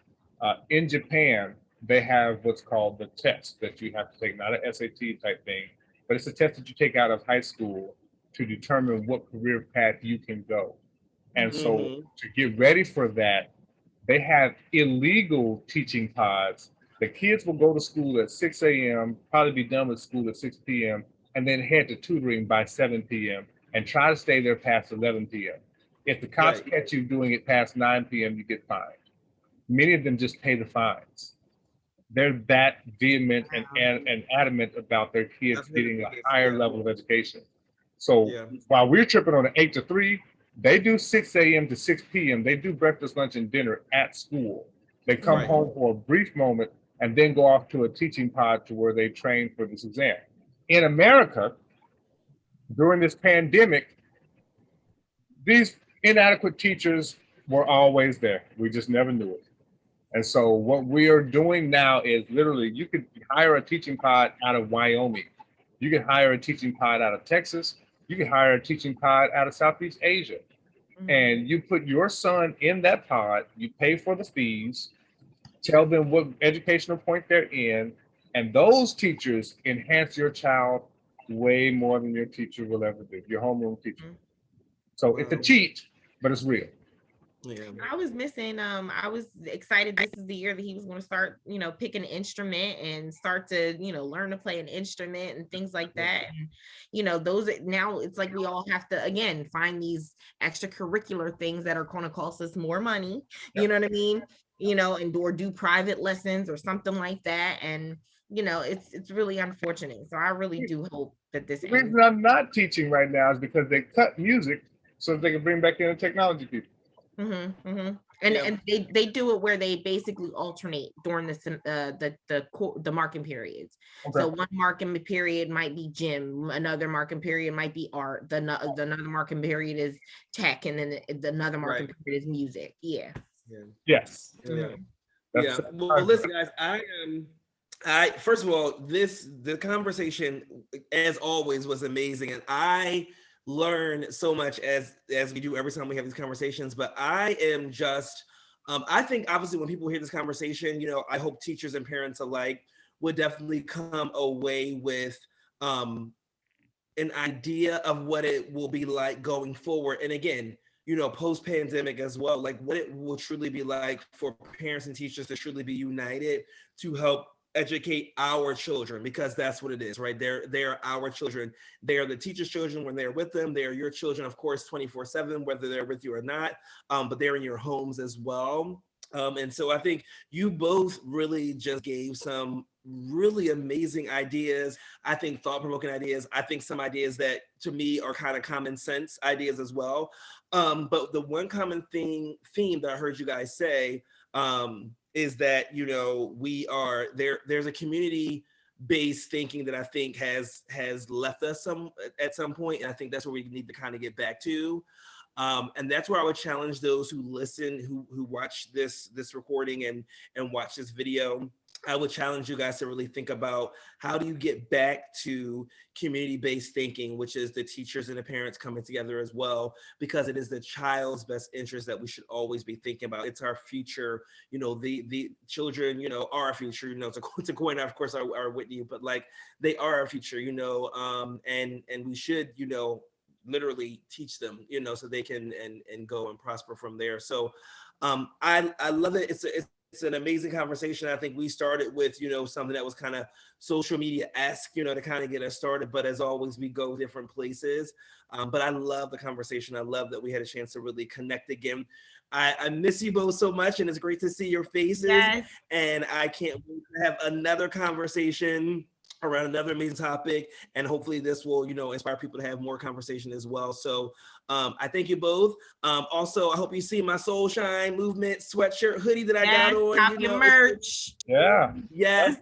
in Japan, they have what's called the test that you have to take, not an SAT type thing, but it's a test that you take out of high school to determine what career path you can go. And so to get ready for that, they have illegal teaching pods. The kids will go to school at 6 a.m., probably be done with school at 6 p.m., and then head to tutoring by 7 p.m. and try to stay there past 11 p.m. If the cops catch you doing it past 9 p.m., you get fined. Many of them just pay the fines. They're that vehement and adamant about their kids getting a higher level of education. So while we're tripping on an 8 to 3, they do 6 a.m. to 6 p.m. They do breakfast, lunch, and dinner at school. They come home for a brief moment and then go off to a teaching pod to where they train for this exam. In America, during this pandemic, these inadequate teachers were always there. We just never knew it. And so what we are doing now is literally, you could hire a teaching pod out of Wyoming. You can hire a teaching pod out of Texas. You can hire a teaching pod out of Southeast Asia. And you put your son in that pod, you pay for the fees, tell them what educational point they're in, and those teachers enhance your child way more than your teacher will ever do, your homeroom teacher. So it's a cheat, but it's real. Yeah. I was missing, I was excited this is the year that he was going to start, pick an instrument and start to, learn to play an instrument and things like that. And, those now it's like we all have to again find these extracurricular things that are going to cost us more money, you know what I mean? And or do private lessons or something like that. And it's really unfortunate. So I really do hope that this The reason I'm not teaching right now is because they cut music so that they can bring back in the technology people. And they do it where they basically alternate during the marking periods. Okay. So one marking period might be gym, another marking period might be art, another marking period is tech, and then another marking period is music. Yeah. Yes. Yeah. Well, listen, guys, I first of all, the conversation as always was amazing, and I learn so much as we do every time we have these conversations. But I am just I think obviously when people hear this conversation, I hope teachers and parents alike would definitely come away with an idea of what it will be like going forward. And again, post-pandemic as well, like what it will truly be like for parents and teachers to truly be united to help educate our children, because that's what it is, right? They're our children. They are the teachers' children when they're with them. They are your children, of course, 24/7, whether they're with you or not, but they're in your homes as well. And so I think you both really just gave some really amazing ideas. I think thought-provoking ideas. I think some ideas that to me are kind of common sense ideas as well. But the one common theme that I heard you guys say is that, we are there's a community-based thinking that I think has left us at some point. And I think that's where we need to kind of get back to. And that's where I would challenge those who listen, who watch this recording and watch this video. I would challenge you guys to really think about how do you get back to community-based thinking, which is the teachers and the parents coming together as well, because it is the child's best interest that we should always be thinking about. It's our future, the children, are our future, to coin, of course, our Whitney, but like they are our future, and we should, literally teach them, so they can and go and prosper from there. So I love it. It's an amazing conversation. I think we started with, something that was kind of social media-esque, to kind of get us started. But as always, we go different places. But I love the conversation. I love that we had a chance to really connect again. I miss you both so much, and it's great to see your faces. Yes. And I can't wait to have another conversation around another amazing topic, and hopefully this will inspire people to have more conversation as well. So I thank you both. Also, I hope you see my Soul Shine movement sweatshirt hoodie that I got on. Cop your merch. Yes.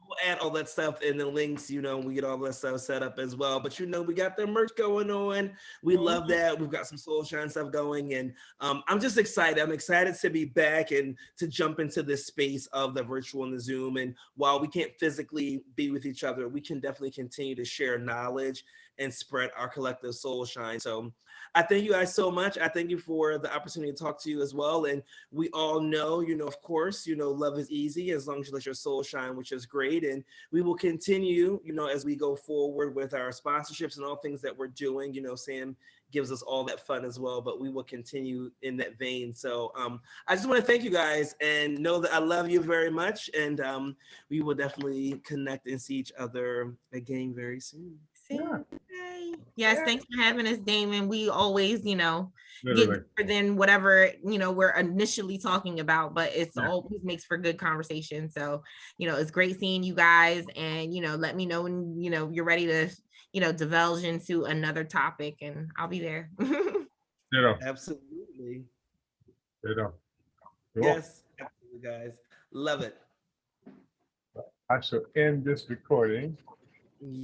We'll add all that stuff in the links, we get all that stuff set up as well. But we got the merch going on. We love that. We've got some Soul Shine stuff going, and I'm just excited. I'm excited to be back and to jump into this space of the virtual and the Zoom. And while we can't physically be with each other, we can definitely continue to share knowledge and spread our collective soul shine. So I thank you guys so much. I thank you for the opportunity to talk to you as well. And we all know, of course, love is easy as long as you let your soul shine, which is great. And we will continue, as we go forward with our sponsorships and all things that we're doing. Sam gives us all that fun as well, but we will continue in that vein. So I just want to thank you guys and know that I love you very much. And we will definitely connect and see each other again very soon. Yes, thanks for having us, Damon. We always, get deeper than whatever, we're initially talking about, but it's always makes for good conversation. So, it's great seeing you guys, and, let me know when, you're ready to, divulge into another topic, and I'll be there. Absolutely. Cool. Yes, absolutely, guys. Love it. I shall end this recording. Yeah.